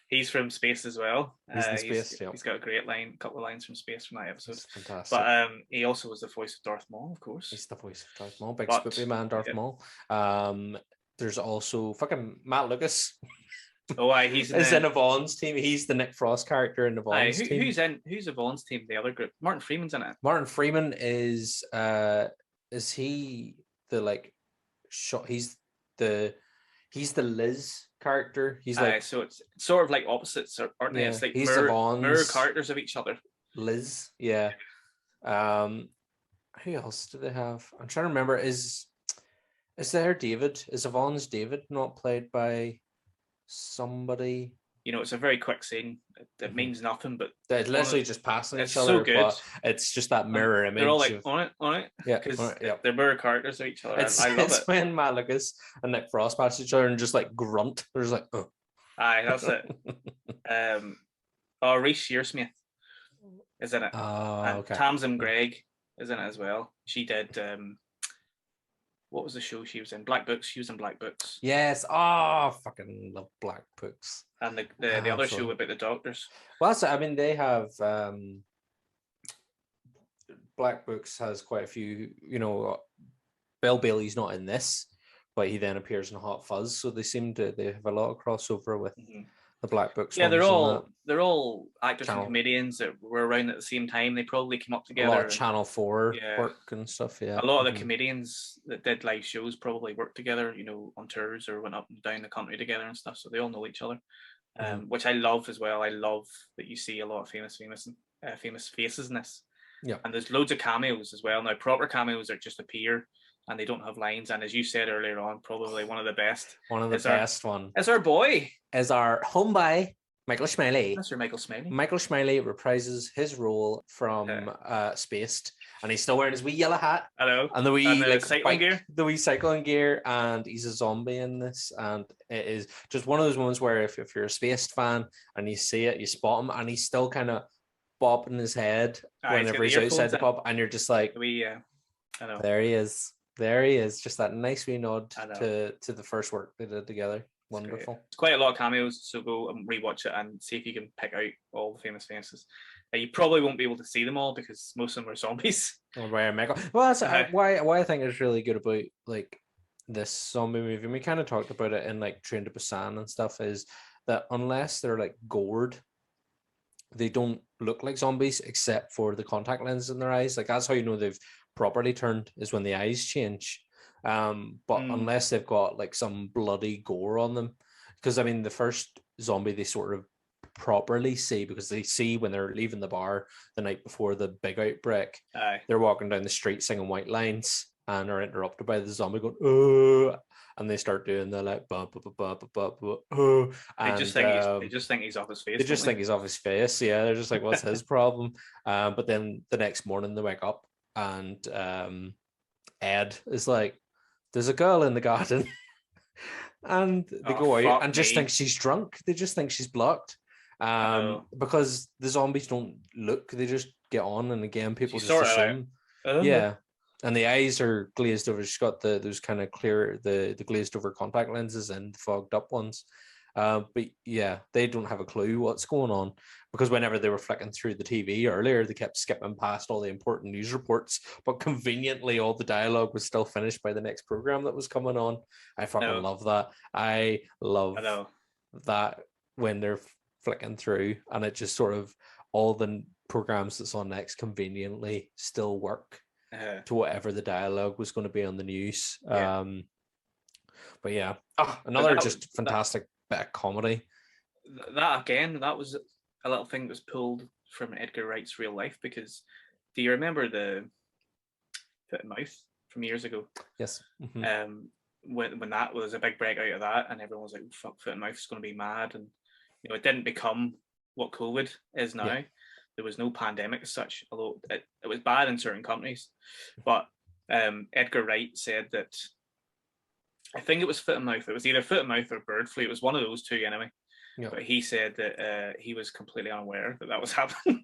He's from Space as well. He's got a great couple of lines from Space from that episode. That's fantastic. But he also was the voice of Darth Maul, of course. He's the voice of Darth Maul, big spoopy man, Darth Maul. There's also fucking Matt Lucas. Oh, he's in Yvonne's team. He's the Nick Frost character in Yvonne's team. Who's Yvonne's team? The other group. Martin Freeman's in it. Martin Freeman is he the he's the Liz character. He's so it's sort of like opposites, aren't they? Yeah, it's like he's mirror characters of each other. Liz, yeah. Who else do they have? I'm trying to remember. Is there David? Is Yvonne's David not played by somebody? It's a very quick scene. It means nothing, but they're literally just passing each other. So good. But it's just that mirror image. They're all like on it. Yeah, because they're mirror characters of each other. I love it's it. When Matt Lucas and Nick Frost pass each other and just like grunt. They're just like, oh. Aye, that's it. Reese Shearsmith is in it. Oh, okay. Tamsin Gregg is in it as well. She did. What was the show she was in? Black Books. She was in Black Books. Yes. Oh, fucking love Black Books. And the other show about the doctors. Well, they have Black Books has quite a few. Bill Bailey's not in this, but he then appears in Hot Fuzz. So they have a lot of crossover with the Black Books. Yeah, they're all actors and comedians that were around at the same time. They probably came up together. A lot of Channel 4 work and stuff. Yeah, a lot of the comedians that did live shows probably worked together, on tours or went up and down the country together and stuff. So they all know each other, which I love as well. I love that you see a lot of famous faces in this. Yeah, and there's loads of cameos as well. Now, proper cameos are just appear. And they don't have lines. And as you said earlier on, probably one of the best. Is our boy. Is our homeboy, Michael Smiley. Mr. Michael Smiley. Michael Smiley reprises his role from Spaced. And he's still wearing his wee yellow hat. Hello. And the wee cycling gear. The wee cycling gear. And he's a zombie in this. And it is just one of those moments where if you're a Spaced fan and you see it, you spot him. And he's still kind of bobbing his head whenever he's outside the pub. And you're just like, I know. There he is. There he is, just that nice wee nod to the first work they did together. Wonderful. It's quite a lot of cameos, so go and rewatch it and see if you can pick out all the famous faces. You probably won't be able to see them all because most of them are zombies. Well, that's why I think it's really good about like this zombie movie. And we kind of talked about it in like Train to Busan and stuff. Is that unless they're like gored, they don't look like zombies except for the contact lenses in their eyes. Like that's how you know they've properly turned is when the eyes change. But unless they've got like some bloody gore on them, because I mean the first zombie they sort of properly see, because they see when they're leaving the bar the night before the big outbreak. They're walking down the street singing White Lines and are interrupted by the zombie going, oh, and they start doing the like oh. They just think he's off his face. They just think he's off his face. Yeah, they're just like, what's his problem? But then the next morning they wake up and Ed is like, there's a girl in the garden. And they go out and just think she's drunk. They just think she's blocked. Because the zombies don't look, they just get on, and again people just assume. Yeah. And the eyes are glazed over. She's got those kind of clear, the glazed over contact lenses and fogged up ones. But yeah, they don't have a clue what's going on, because whenever they were flicking through the TV earlier, they kept skipping past all the important news reports, but conveniently all the dialogue was still finished by the next program that was coming on. I fucking love that. I love that when they're flicking through and it just sort of all the programs that's on next conveniently still work to whatever the dialogue was going to be on the news. But yeah, another just fantastic bit of comedy. That was a little thing that was pulled from Edgar Wright's real life, because do you remember the Foot and Mouth from years ago? Yes. When that was a big breakout of that, and everyone was like, fuck, Foot and Mouth is going to be mad, and it didn't become what COVID is now. There was no pandemic as such, although it was bad in certain companies. But Edgar Wright said that, I think it was Foot and Mouth. It was either Foot and Mouth or Bird Flu. It was one of those two anyway. Yeah. But he said that he was completely unaware that was happening.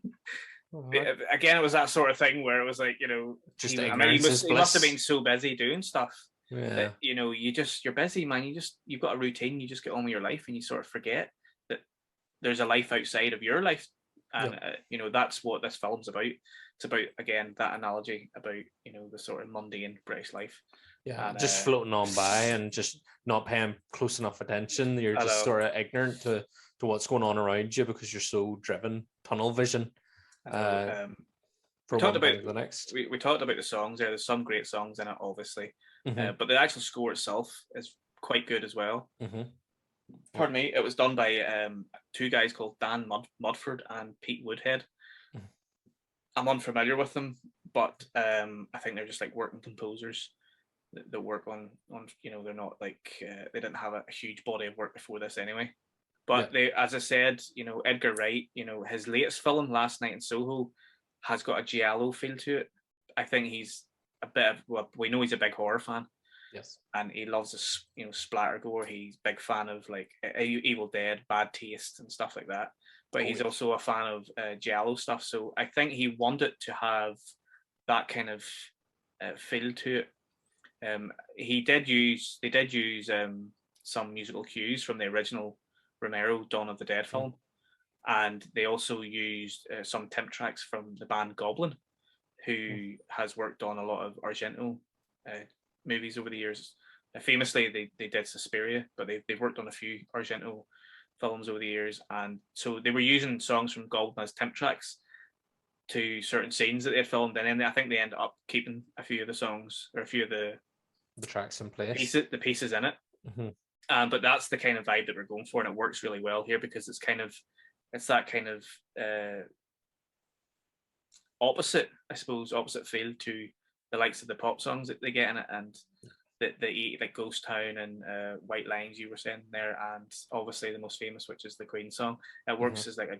Again, it was that sort of thing where it was like, just he must have been so busy doing stuff. That, you're busy, man. You've got a routine. You just get on with your life, and you sort of forget that there's a life outside of your life. And that's what this film's about. It's about, again, that analogy about the sort of mundane British life. Yeah, and, just floating on by and just not paying close enough attention. You're just sort of ignorant to what's going on around you because you're so driven, tunnel vision. We talked about the songs there. There's some great songs in it, obviously, but the actual score itself is quite good as well. Pardon me. It was done by two guys called Dan Mudford and Pete Woodhead. I'm unfamiliar with them, but I think they're just like working composers that work on they're not like they didn't have a huge body of work before this anyway. But they, as I said, Edgar Wright, his latest film, Last Night in Soho, has got a giallo feel to it. I think he's a bit of, we know he's a big horror fan. Yes. And he loves this, splatter gore. He's a big fan of like Evil Dead, Bad Taste and stuff like that. But he's also a fan of giallo stuff. So I think he wanted to have that kind of feel to it. They did use some musical cues from the original Romero Dawn of the Dead film, and they also used some temp tracks from the band Goblin, who has worked on a lot of Argento movies over the years. Famously, they did Suspiria, but they've worked on a few Argento films over the years, and so they were using songs from Goblin as temp tracks to certain scenes that they had filmed, and then I think they ended up keeping a few of the songs or a few of the tracks in place, the pieces in it. But that's the kind of vibe that we're going for, and it works really well here because it's that kind of opposite feel to the likes of the pop songs that they get in it, and the like Ghost Town and White Lines you were saying there, and obviously the most famous, which is the Queen song. It works as like a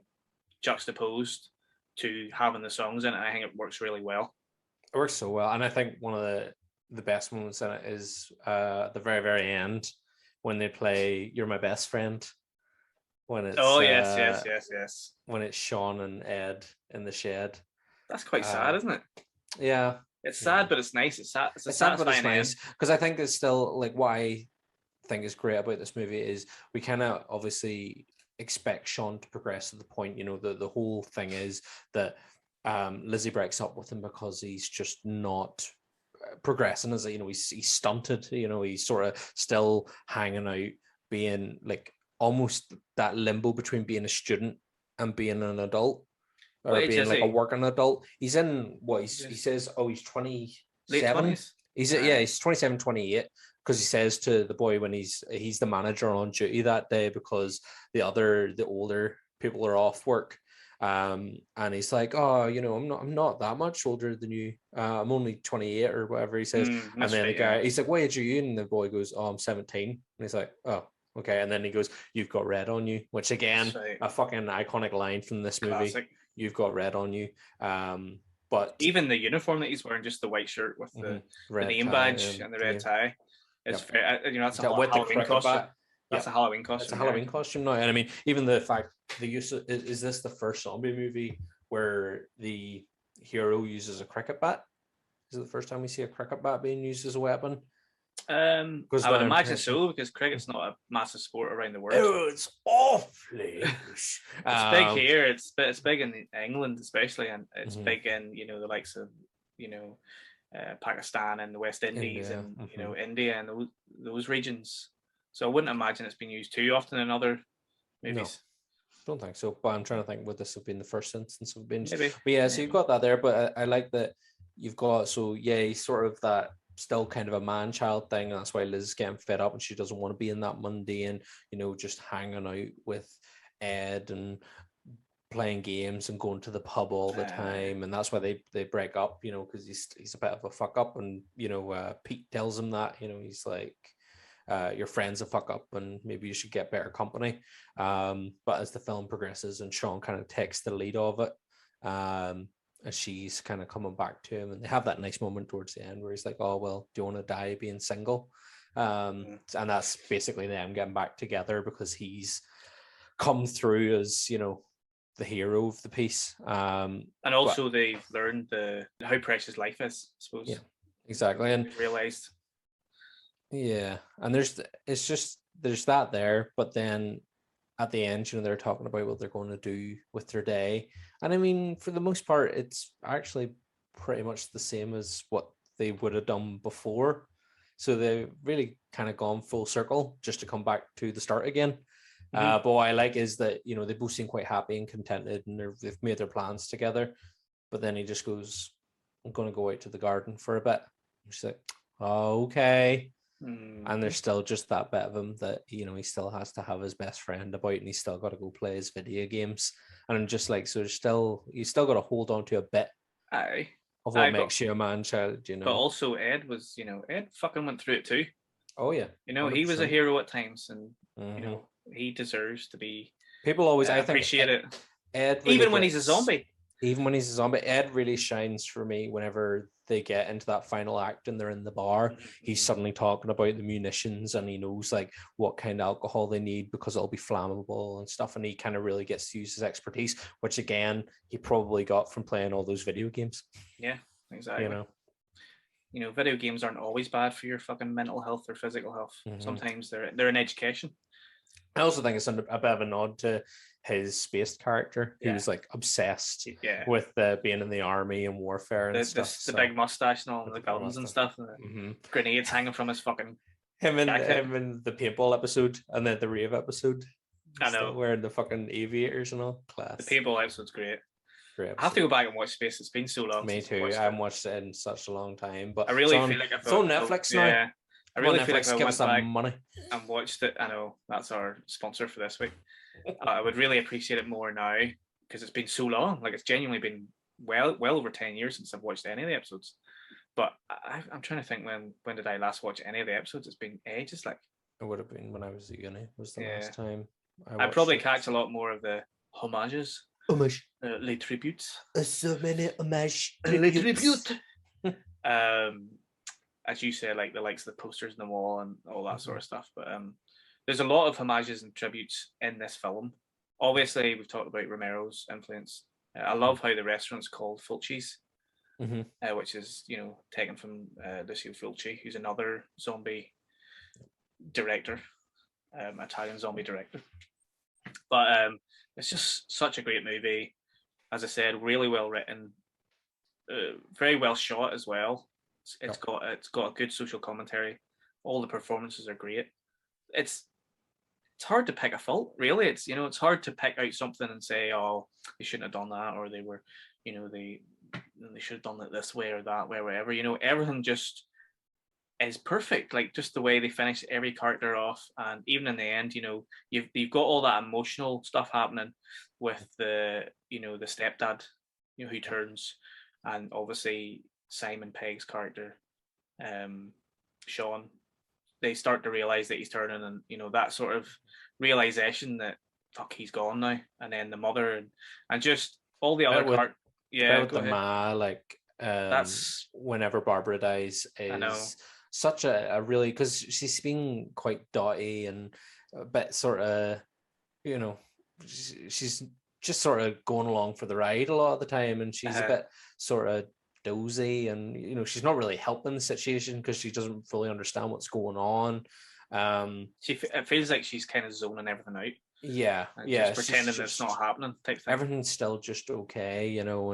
juxtaposed to having the songs in it, and I think it works really well. It works so well, and I think one of the best moments in it is at the very, very end when they play "You're My Best Friend." When it's yes. When it's Sean and Ed in the shed. That's quite sad, isn't it? Yeah. It's sad, but it's nice. It's sad, but it's nice because I think it's still like what I think is great about this movie is we kind of obviously expect Sean to progress to the point. The whole thing is that Lizzie breaks up with him because he's just not progressing. As he's stunted. He's sort of still hanging out, being like almost that limbo between being a student and being an adult. or What age being is like a he? working adult. He's in what he Yes. says. Oh, he's Late 27. 20s? He's 27, 28. Because he says to the boy when he's the manager on duty that day because the older people are off work. And he's like, oh, I'm not that much older than you. I'm only 28 or whatever he says. And then the guy, he's like, what age are you? And the boy goes, oh, I'm 17. And he's like, oh, okay. And then he goes, you've got red on you, which again, a fucking iconic line from this movie. Classic. You've got red on you. But even the uniform that he's wearing, just the white shirt with the name badge and the red tie, it's very, that's a Halloween costume. That's a Halloween costume. It's a Halloween costume now. And I mean, even the fact the use of, is this the first zombie movie where the hero uses a cricket bat? Is it the first time we see a cricket bat being used as a weapon? I would imagine so, because cricket's not a massive sport around the world. Oh, it's awfully. It's big here. It's big in England, especially, and it's big in the likes of Pakistan and the West Indies and India and those regions. So I wouldn't imagine it's been used too often in other movies. No, don't think so. But I'm trying to think, would this have been the first instance of been? Maybe. But yeah, so you've got that there. But I like that you've got he's sort of that still kind of a man-child thing. That's why Liz is getting fed up and she doesn't want to be in that mundane, just hanging out with Ed and playing games and going to the pub all the time. And that's why they break up, because he's a bit of a fuck up. And Pete tells him that, he's like, your friend's a fuck up and maybe you should get better company. But as the film progresses and Sean kind of takes the lead of it, and she's kind of coming back to him, and they have that nice moment towards the end where he's like, oh, well, do you want to die being single? And that's basically them getting back together because he's come through as, the hero of the piece. And also they've learned how precious life is, I suppose. Yeah, exactly. And realized. Yeah. And there's that there, but then at the end, they're talking about what they're going to do with their day. And I mean, for the most part, it's actually pretty much the same as what they would have done before. So they've really kind of gone full circle just to come back to the start again. But what I like is that, they both seem quite happy and contented and they've made their plans together. But then he just goes, I'm going to go out to the garden for a bit. And she's like, oh, okay. And there's still just that bit of him that, he still has to have his best friend about and he's still got to go play his video games. And I'm just like, so you still got to hold on to a bit of what makes you a man-child, But also Ed was, Ed fucking went through it too. Oh, yeah. 100%. He was a hero at times and, he deserves to be. People always, I think, appreciate it. Ed really even when he's a zombie. Even when he's a zombie, Ed really shines for me whenever they get into that final act and they're in the bar. He's suddenly talking about the munitions and he knows like what kind of alcohol they need because it'll be flammable and stuff. And he kind of really gets to use his expertise, which again, he probably got from playing all those video games. Yeah, exactly. Video games aren't always bad for your fucking mental health or physical health. Sometimes they're an education. I also think it's a bit of a nod to his space character. He was like obsessed with being in the army and warfare and stuff. The big mustache and all the guns and stuff. And grenades hanging from his fucking him in the paintball episode and then the rave episode. I know, wearing the fucking aviators and all. Class. The paintball episode's great. I have to go back and watch Space. It's been so long. Me too. I haven't watched it in such a long time. But I really feel like it's on Netflix now. Yeah. I really feel like if I went back money and watched it. I know that's our sponsor for this week. I would really appreciate it more now because it's been so long. Like it's genuinely been well over 10 years since I've watched any of the episodes. But I'm trying to think when did I last watch any of the episodes? It's been ages. Like it would have been when I was at uni. Was the last time I'd probably catch a lot more of the homages. Les tributes. So many homage. Les tributes. As you say, like the likes of the posters on the wall and all that sort of stuff. But there's a lot of homages and tributes in this film. Obviously, we've talked about Romero's influence. I love how the restaurant's called Fulci's, which is taken from Lucio Fulci, who's another zombie director, Italian zombie director. But it's just such a great movie. As I said, really well written, very well shot as well. It's got a good social commentary. All the performances are great. It's it's hard to pick a fault, really. It's, you know, it's hard to pick out something and say, oh, they shouldn't have done that, or they were, you know, they should have done it this way or that way, or whatever. You know, everything just is perfect. Like, just the way they finish every character off, and even in the end, you know, you've got all that emotional stuff happening with the, you know, the stepdad, you know, who turns, and obviously Simon Pegg's character, Sean, they start to realize that he's turning, and, you know, that sort of realization that fuck, he's gone now, and then the mother, and just all the other part. Yeah, with the ma, like that's whenever Barbara dies is such a really, because she's been quite dotty and a bit sort of, you know, she's just sort of going along for the ride a lot of the time, and she's a bit sort of dozy, and, you know, she's not really helping the situation because she doesn't fully understand what's going on. It feels like she's kind of zoning everything out. Yeah, just pretending that it's not happening type thing. Everything's still just okay, you know,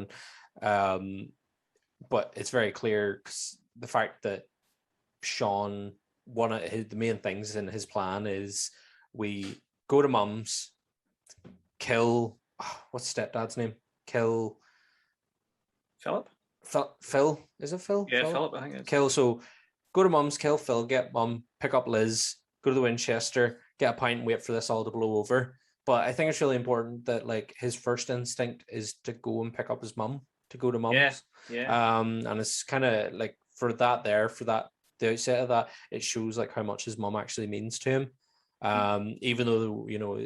and but it's very clear, 'cause the fact that Sean, one of the main things in his plan is we go to Mum's, kill, what's stepdad's name? Kill Philip? Phil? Is it Phil? Yeah, Philip, I think it is. Kill, so go to Mum's, kill Phil, get Mum, pick up Liz, go to the Winchester, get a pint and wait for this all to blow over. But I think it's really important that, like, his first instinct is to go and pick up his mum, to go to Mum's. Yeah. And it's kind of like, for the outset of that, it shows like how much his mum actually means to him. Even though, you know,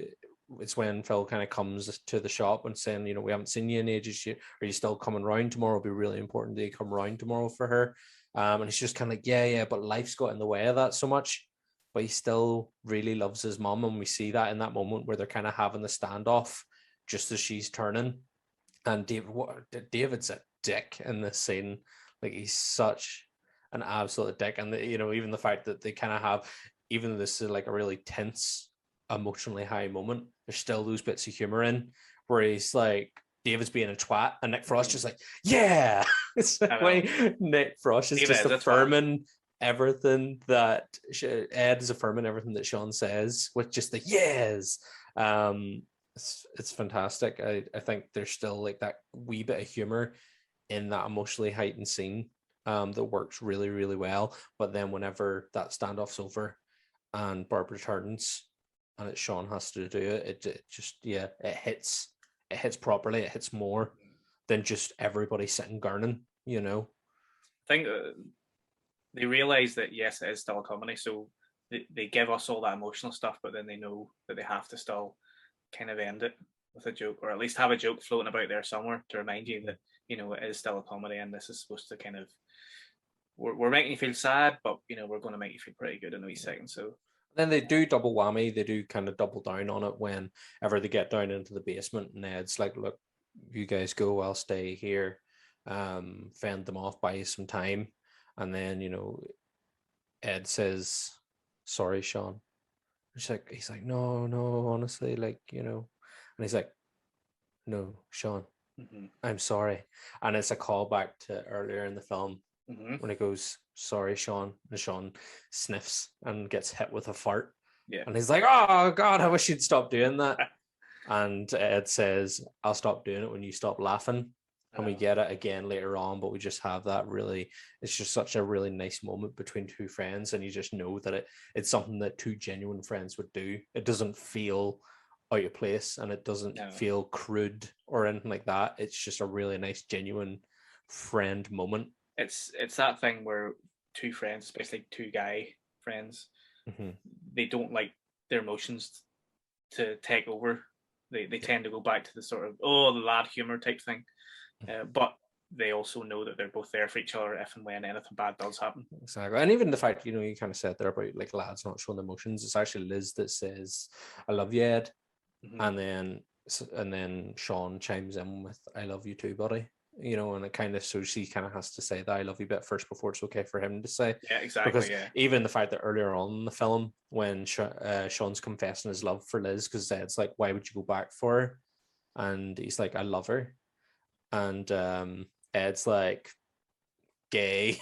it's when Phil kind of comes to the shop and saying, you know, we haven't seen you in ages. Are you still coming round tomorrow? It'll be really important that you come round tomorrow for her. And he's just kind of like, yeah, but life's got in the way of that so much. But he still really loves his mum, and we see that in that moment where they're kind of having the standoff just as she's turning. And David's a dick in this scene. Like, he's such an absolute dick. And you know, even the fact that they kind of have, even though this is like a really tense, emotionally high moment, there's still those bits of humor in where he's like, David's being a twat, and Nick Frost just like, yeah. It's like when Nick Frost is just affirming everything that Ed is affirming everything that Sean says with just the yes. It's fantastic. I think there's still like that wee bit of humor in that emotionally heightened scene that works really, really well. But then whenever that standoff's over and Barbara turns and it's Sean has to do it, it just, yeah, it hits properly. It hits more than just everybody sitting gurning, you know. I think they realize that, yes, it is still a comedy, so they give us all that emotional stuff, but then they know that they have to still kind of end it with a joke, or at least have a joke floating about there somewhere to remind you that, you know, it is still a comedy, and this is supposed to kind of, we're making you feel sad, but, you know, we're going to make you feel pretty good in a wee second. So then they do double whammy. They do kind of double down on it whenever they get down into the basement, and Ed's like, look, you guys go, I'll stay here, fend them off, buy you some time. And then, you know, Ed says, sorry, Sean. He's like, no, honestly, like, you know. And he's like, no, Sean, I'm sorry. And it's a callback to earlier in the film when he goes, sorry, Sean. And Sean sniffs and gets hit with a fart. Yeah. And he's like, oh, God, I wish you'd stop doing that. And Ed says, I'll stop doing it when you stop laughing. And we get it again later on, but we just have that really, it's just such a really nice moment between two friends, and you just know that it's something that two genuine friends would do. It doesn't feel out of place, and it doesn't feel crude or anything like that. It's just a really nice, genuine friend moment. It's that thing where two friends, especially two guy friends, they don't like their emotions to take over. They tend to go back to the sort of, the lad humor type thing. But they also know that they're both there for each other if and when anything bad does happen. Exactly. And even the fact, you know, you kind of said there about like lads not showing emotions. It's actually Liz that says, I love you, Ed. And then Sean chimes in with, I love you too, buddy. You know, and it kind of, so she kind of has to say the I love you bit first before it's okay for him to say. Yeah, exactly. Because even the fact that earlier on in the film, when Sean's confessing his love for Liz, because Ed's like, why would you go back for her? And he's like, I love her. And Ed's like, gay.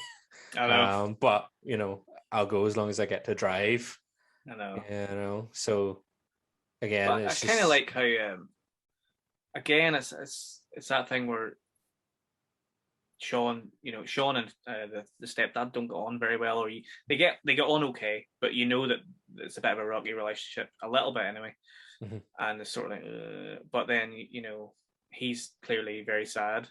I know. But, you know, I'll go as long as I get to drive. I know. You know, so again, But I it's kind of just like how, again, it's that thing where Sean and the stepdad don't get on very well, or they get on okay, but you know that it's a bit of a rocky relationship, a little bit anyway. Mhm. And it's sort of like, but then he's clearly very sad,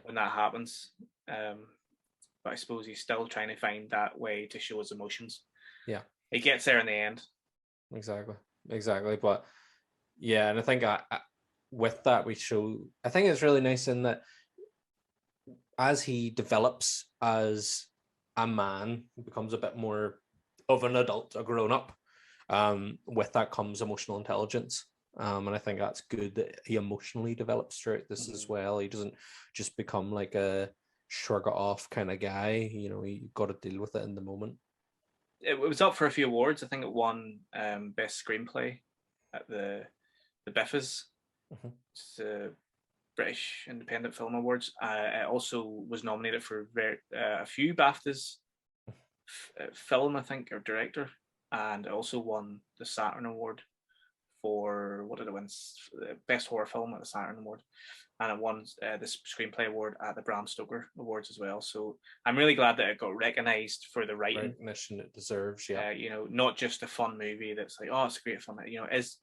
when that happens. But I suppose he's still trying to find that way to show his emotions. Yeah, he gets there in the end. exactly. But yeah, and I think with that we show. I think it's really nice in that as he develops as a man, he becomes a bit more of an adult, a grown up. With that comes emotional intelligence. And I think that's good that he emotionally develops throughout this as well. He doesn't just become like a shrug it off kind of guy. You got to deal with it in the moment. It was up for a few awards. I think it won best screenplay at the Biffas. It's the British Independent Film Awards. It also was nominated for a few BAFTAs, film, I think, or director, and it also won the Saturn Award for, what did it win? Best horror film at the Saturn Award, and it won the screenplay award at the Bram Stoker Awards as well. So I'm really glad that it got recognised for the writing. Recognition it deserves, yeah. Not just a fun movie that's like, oh, it's a great fun. It's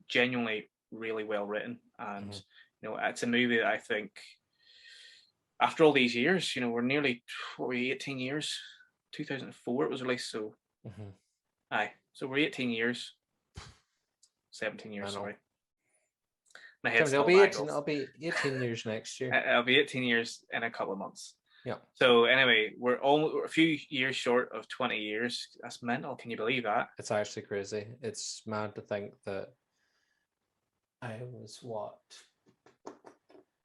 genuinely really well written, and it's a movie that I think, after all these years, we're nearly 18 years. 2004 it was released, so so we're 18 years. 17 years, sorry. My head's I'll be 18 years next year. I'll be 18 years in a couple of months. Yeah. So anyway, we're a few years short of 20 years. That's mental. Can you believe that? It's actually crazy. It's mad to think that I was what?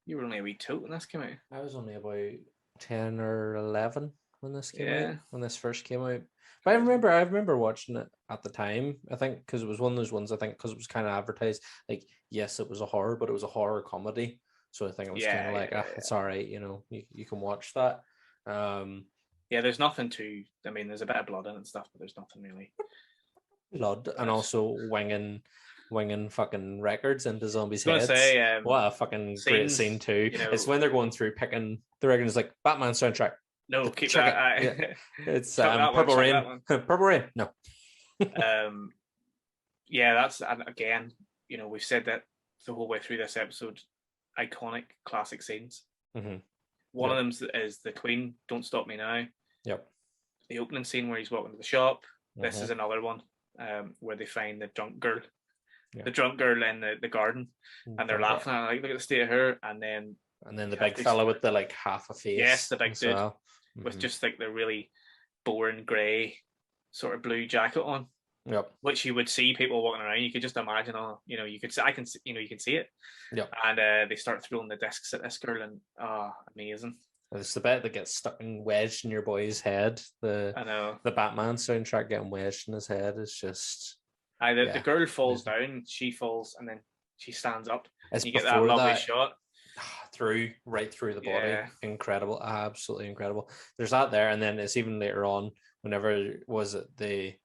You were only a wee tote when this came out. I was only about 10 or 11 when this came out. When this first came out. But I remember watching it at the time, I think, because it was one of those ones, I think, because it was kind of advertised, like, yes, it was a horror, but it was a horror comedy. So I think it was kind of like, it's all right, you can watch that. There's nothing to, there's a bit of blood in it and stuff, but there's nothing really. Blood, and also winging fucking records into zombies' I was heads. Gonna say, what a fucking great scene too. It's when they're going through picking the records, like Batman soundtrack. No, keep that. Yeah. It's Purple Rain. Purple Rain. No. That's, and again, we've said that the whole way through this episode. Iconic, classic scenes. One of them is the Queen. Don't Stop Me Now. Yep. The opening scene where he's walking to the shop. This is another one where they find the drunk girl. Yeah. The drunk girl in the garden, and they're laughing at her, like, look at the state of her, and then the big fella with the like half a face. Yes, the big dude with just like the really boring grey sort of blue jacket on. Yep. Which you would see people walking around. You could just imagine. You could see. You can see it. Yep. And they start throwing the discs at this girl, and amazing. It's the bit that gets stuck and wedged in your boy's head. I know the Batman soundtrack getting wedged in his head is just. The girl falls down. She falls, and then she stands up. You get that lovely shot. Right through the body. Incredible, absolutely incredible. There's that there, and then it's even later on. Whenever was it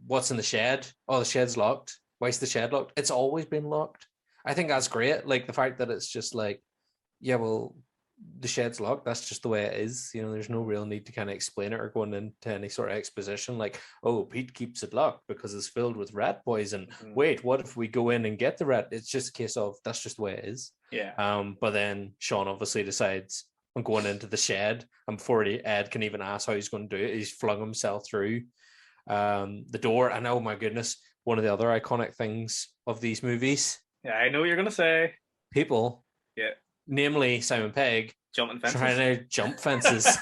what's in the shed? Oh, the shed's locked. Why is the shed locked? It's always been locked. I think that's great. Like the fact that it's just like, yeah, well, the shed's locked. That's just the way it is. There's no real need to kind of explain it or going into any sort of exposition. Like, oh, Pete keeps it locked because it's filled with rat poison. Wait, what if we go in and get the rat? It's just a case of that's just the way it is. Yeah. But then Sean obviously decides I'm going into the shed, and before Ed can even ask how he's going to do it, he's flung himself through the door. And oh my goodness, one of the other iconic things of these movies. Yeah, I know what you're going to say. People. Yeah. Namely Simon Pegg. Jumping fences. Trying to jump fences.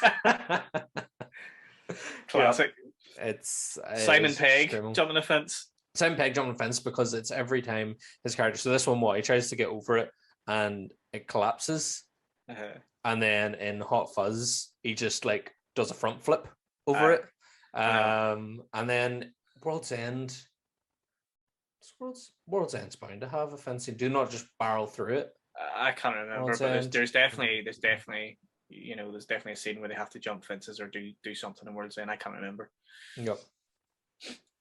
Classic. It's Simon Pegg jumping a fence. Simon Pegg jumping a fence because it's every time his character. So this one, he tries to get over it and it collapses. And then in Hot Fuzz, he just like does a front flip over it. And then World's End. World's End's bound to have a fence. Do not just barrel through it. I can't remember, but there's definitely a scene where they have to jump fences or do something in World's End. I can't remember. Yep.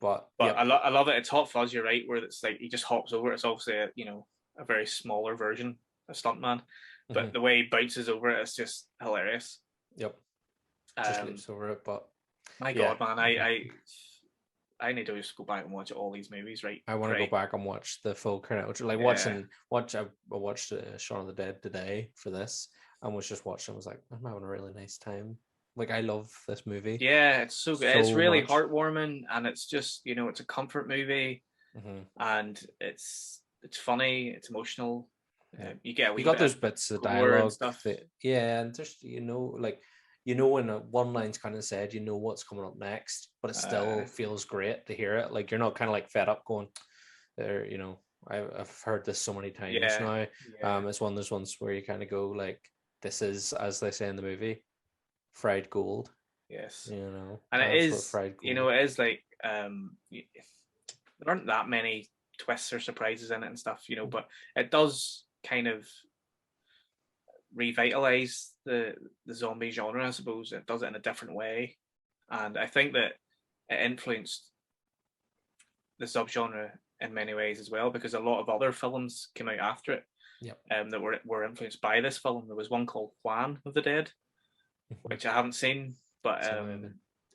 But But I love it. It's Hot Fuzz. You're right, where it's like he just hops over. It's obviously a very smaller version of Stuntman, but the way he bounces over it is just hilarious. Yep. Just leaps over it, but my God, man, I need to just go back and watch all these movies. Right, I want to go back and watch the full credit. Like I watched Shaun of the Dead today for this, and was just watching. I was like, I'm having a really nice time. Like I love this movie. Yeah, it's so good. It's really heartwarming, and it's just it's a comfort movie, and it's funny, it's emotional. You got those bits of dialogue and stuff. And just when one line's kind of said, what's coming up next, but it still feels great to hear it. Like you're not kind of like fed up going there. I've heard this so many times now. It's one of those ones where you kind of go like, this is, as they say in the movie, fried gold. Yes, and it is fried gold. It is like there aren't that many twists or surprises in it and stuff, but it does kind of revitalize the zombie genre, I suppose. It does it in a different way, and I think that it influenced the subgenre in many ways as well, because a lot of other films came out after it that were influenced by this film. There was one called Shaun of the Dead, which I haven't seen, but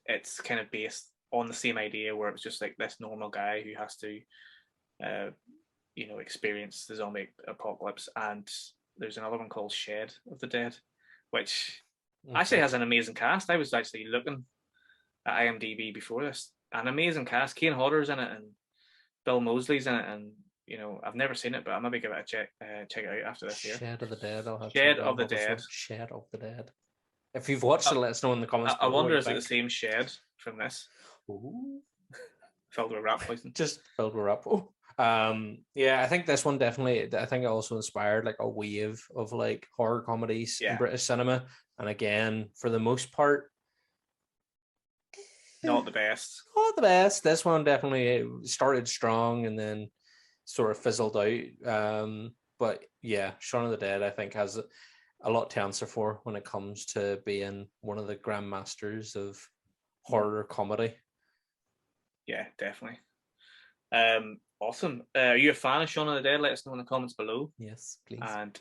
it's kind of based on the same idea, where it's just like this normal guy who has to experience the zombie apocalypse. And there's another one called Shed of the Dead, which actually has an amazing cast. I was actually looking at IMDb before this. An amazing cast. Kane Hodder's in it, and Bill Moseley's in it, and I've never seen it, but I'll maybe give it a check it out after this year. Shed of the Dead. Shed of the Dead. Shed of the Dead. If you've watched it, let us know in the comments. I wonder, is it the same shed from this? Ooh. Filled with rat poison. Just filled with rat. Oh. I think this one definitely, I think it also inspired like a wave of like horror comedies in British cinema. And again, for the most part, not the best. Not the best. This one definitely started strong and then sort of fizzled out. But yeah, Shaun of the Dead, I think, has a lot to answer for when it comes to being one of the grandmasters of horror comedy. Yeah, definitely. Awesome. Are you a fan of Shaun of the Dead? Let us know in the comments below. Yes, please. And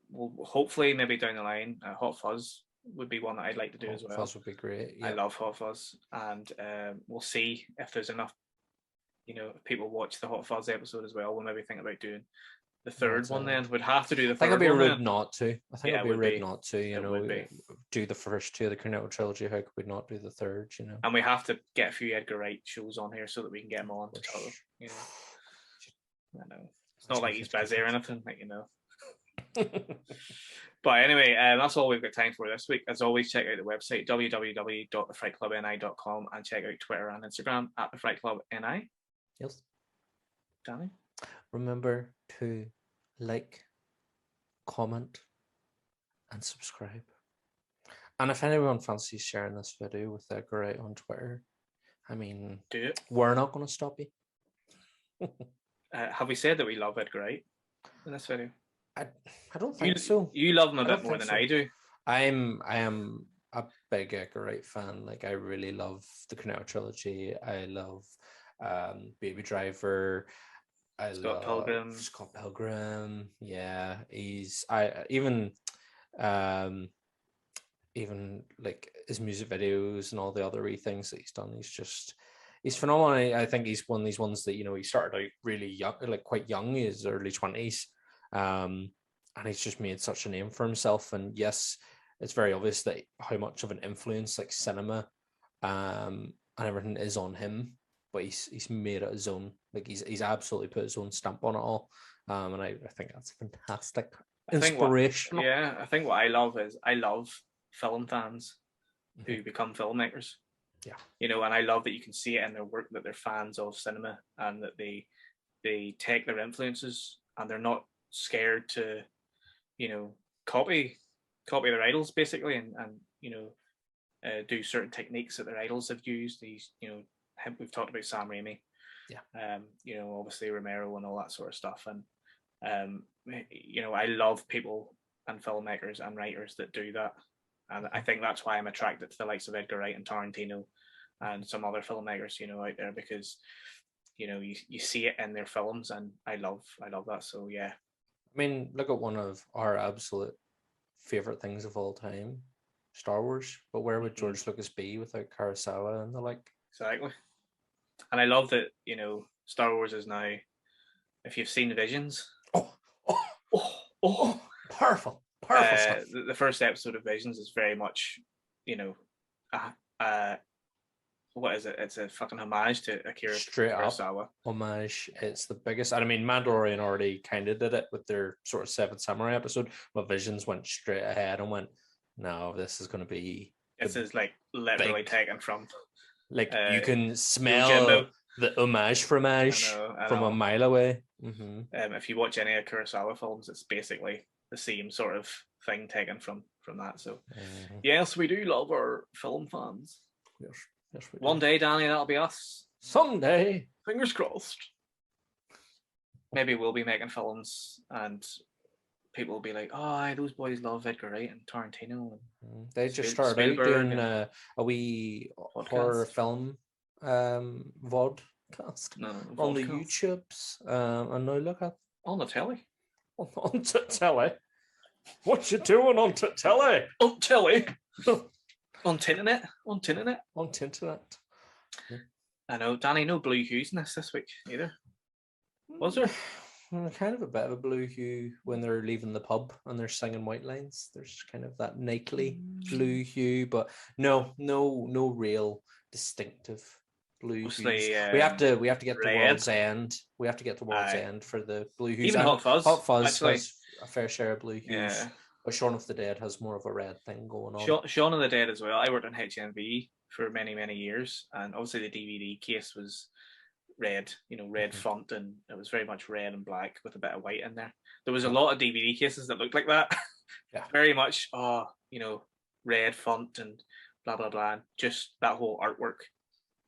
we'll hopefully maybe down the line, Hot Fuzz would be one that I'd like to do as well. Hot Fuzz would be great. Yep. I love Hot Fuzz, and we'll see if there's enough. If people watch the Hot Fuzz episode as well, we'll maybe think about doing the third one. Then we'd have to do the third one. I think it'd be rude then. not to. I think it'd be rude not to. Do the first two of the Cornetto trilogy. How could we not do the third? And we have to get a few Edgar Wright shows on here so that we can get them on to talk. I know it's not like he's busy or anything, But anyway, that's all we've got time for this week. As always, check out the website www.thefrightclubni.com and check out Twitter and Instagram at thefrightclubni. Yes, Danny. Remember to like, comment, and subscribe. And if anyone fancies sharing this video with Edgar Wright on Twitter, do it. We're not going to stop you. Have we said that we love Edgar Wright in this video? I don't think so. You love him a bit more than I do. I am a big Edgar Wright fan. Like, I really love the Cornetto trilogy. I love Baby Driver. Scott Pilgrim. Yeah, even like his music videos and all the other wee things that he's done. He's phenomenal. I think he's one of these ones that he started out really young, like quite young, his early 20s, and he's just made such a name for himself. And yes, it's very obvious that how much of an influence like cinema and everything is on him, but he's made it his own. Like he's absolutely put his own stamp on it all, and I think that's fantastic. Inspirational. I think what I love is I love film fans who become filmmakers. Yeah, and I love that you can see it in their work that they're fans of cinema and that they take their influences and they're not scared to, copy their idols basically, and do certain techniques that their idols have used. These, we've talked about Sam Raimi, obviously Romero and all that sort of stuff, and I love people and filmmakers and writers that do that. And I think that's why I'm attracted to the likes of Edgar Wright and Tarantino and some other filmmakers, out there, because you see it in their films, and I love that. So yeah. I mean, look at one of our absolute favorite things of all time, Star Wars. But where would George Lucas be without Kurosawa and the like? Exactly. And I love that, Star Wars is now, if you've seen Visions. Powerful stuff. The first episode of Visions is very much, what is it? It's a fucking homage to Akira Kurosawa. Homage. It's the biggest. And I mean, Mandalorian already kind of did it with their sort of Seven Samurai episode, but Visions went straight ahead and went, no, this is going to be. This is like literally taken from. Like you can smell the homage from a mile away. Mm-hmm. If you watch any of Kurosawa films, it's basically the same sort of thing taken from that. So yes, we do love our film fans. Yes, we do. One day, Danny, that'll be us. Someday, fingers crossed. Maybe we'll be making films, and people will be like, "Oh, those boys love Edgar Wright and Tarantino." They just started out doing a wee horror film vodcast on the YouTubes, and now look at on the telly. On the telly. What you doing on the telly? On telly. On Tinternet. On Tinternet. On Tinternet. I know, Danny. No blue hues in this week either. Was there? Kind of a bit of a blue hue when they're leaving the pub and they're singing White Lines. There's kind of that nightly blue hue, but no real distinctive blue hues. We have to get the World's End. We have to get the World's End for the blue hues. Even Hot Fuzz. Hot Fuzz has a fair share of blue hues. Yeah. But Shaun of the Dead has more of a red thing going on. Shaun of the Dead as well. I worked on HMV for many, many years, and obviously the DVD case was red, red font, and it was very much red and black with a bit of white in there. There was a lot of DVD cases that looked like that. Yeah. Very much, red font and blah, blah, blah. And just that whole artwork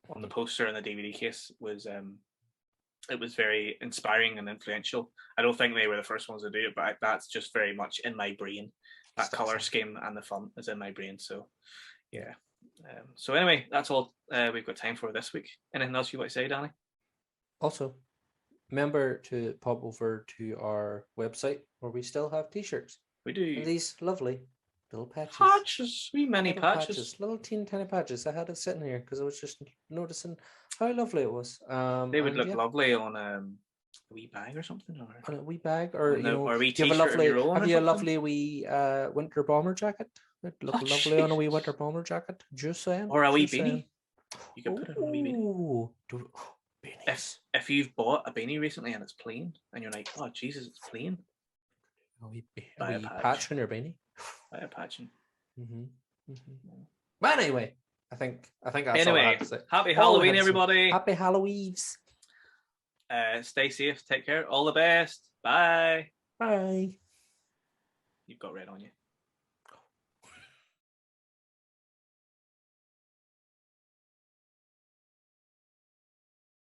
on the poster and the DVD case was, it was very inspiring and influential. I don't think they were the first ones to do it, but that's just very much in my brain. That color scheme and the font is in my brain. So, yeah. So anyway, that's all we've got time for this week. Anything else you want to say, Danny? Also, remember to pop over to our website where we still have t-shirts. We do. And these lovely little patches. Patches, wee mini patches. Little teeny tiny patches. I had it sitting here because I was just noticing how lovely it was. They would look lovely on a wee bag or something, or on a wee bag, or or a wee do you have a lovely wee winter bomber jacket? It'd look lovely on a wee winter bomber jacket. Just saying. Or a wee beanie. You could put it on a wee beanie. If you've bought a beanie recently and it's plain, and you're like, oh Jesus, it's plain. A wee patch on your beanie. Buy a patch. But anyway, I think that's all I have to say. Happy Halloween, everybody. Happy Halloweens. Stay safe. Take care. All the best. Bye. Bye. You've got red on you.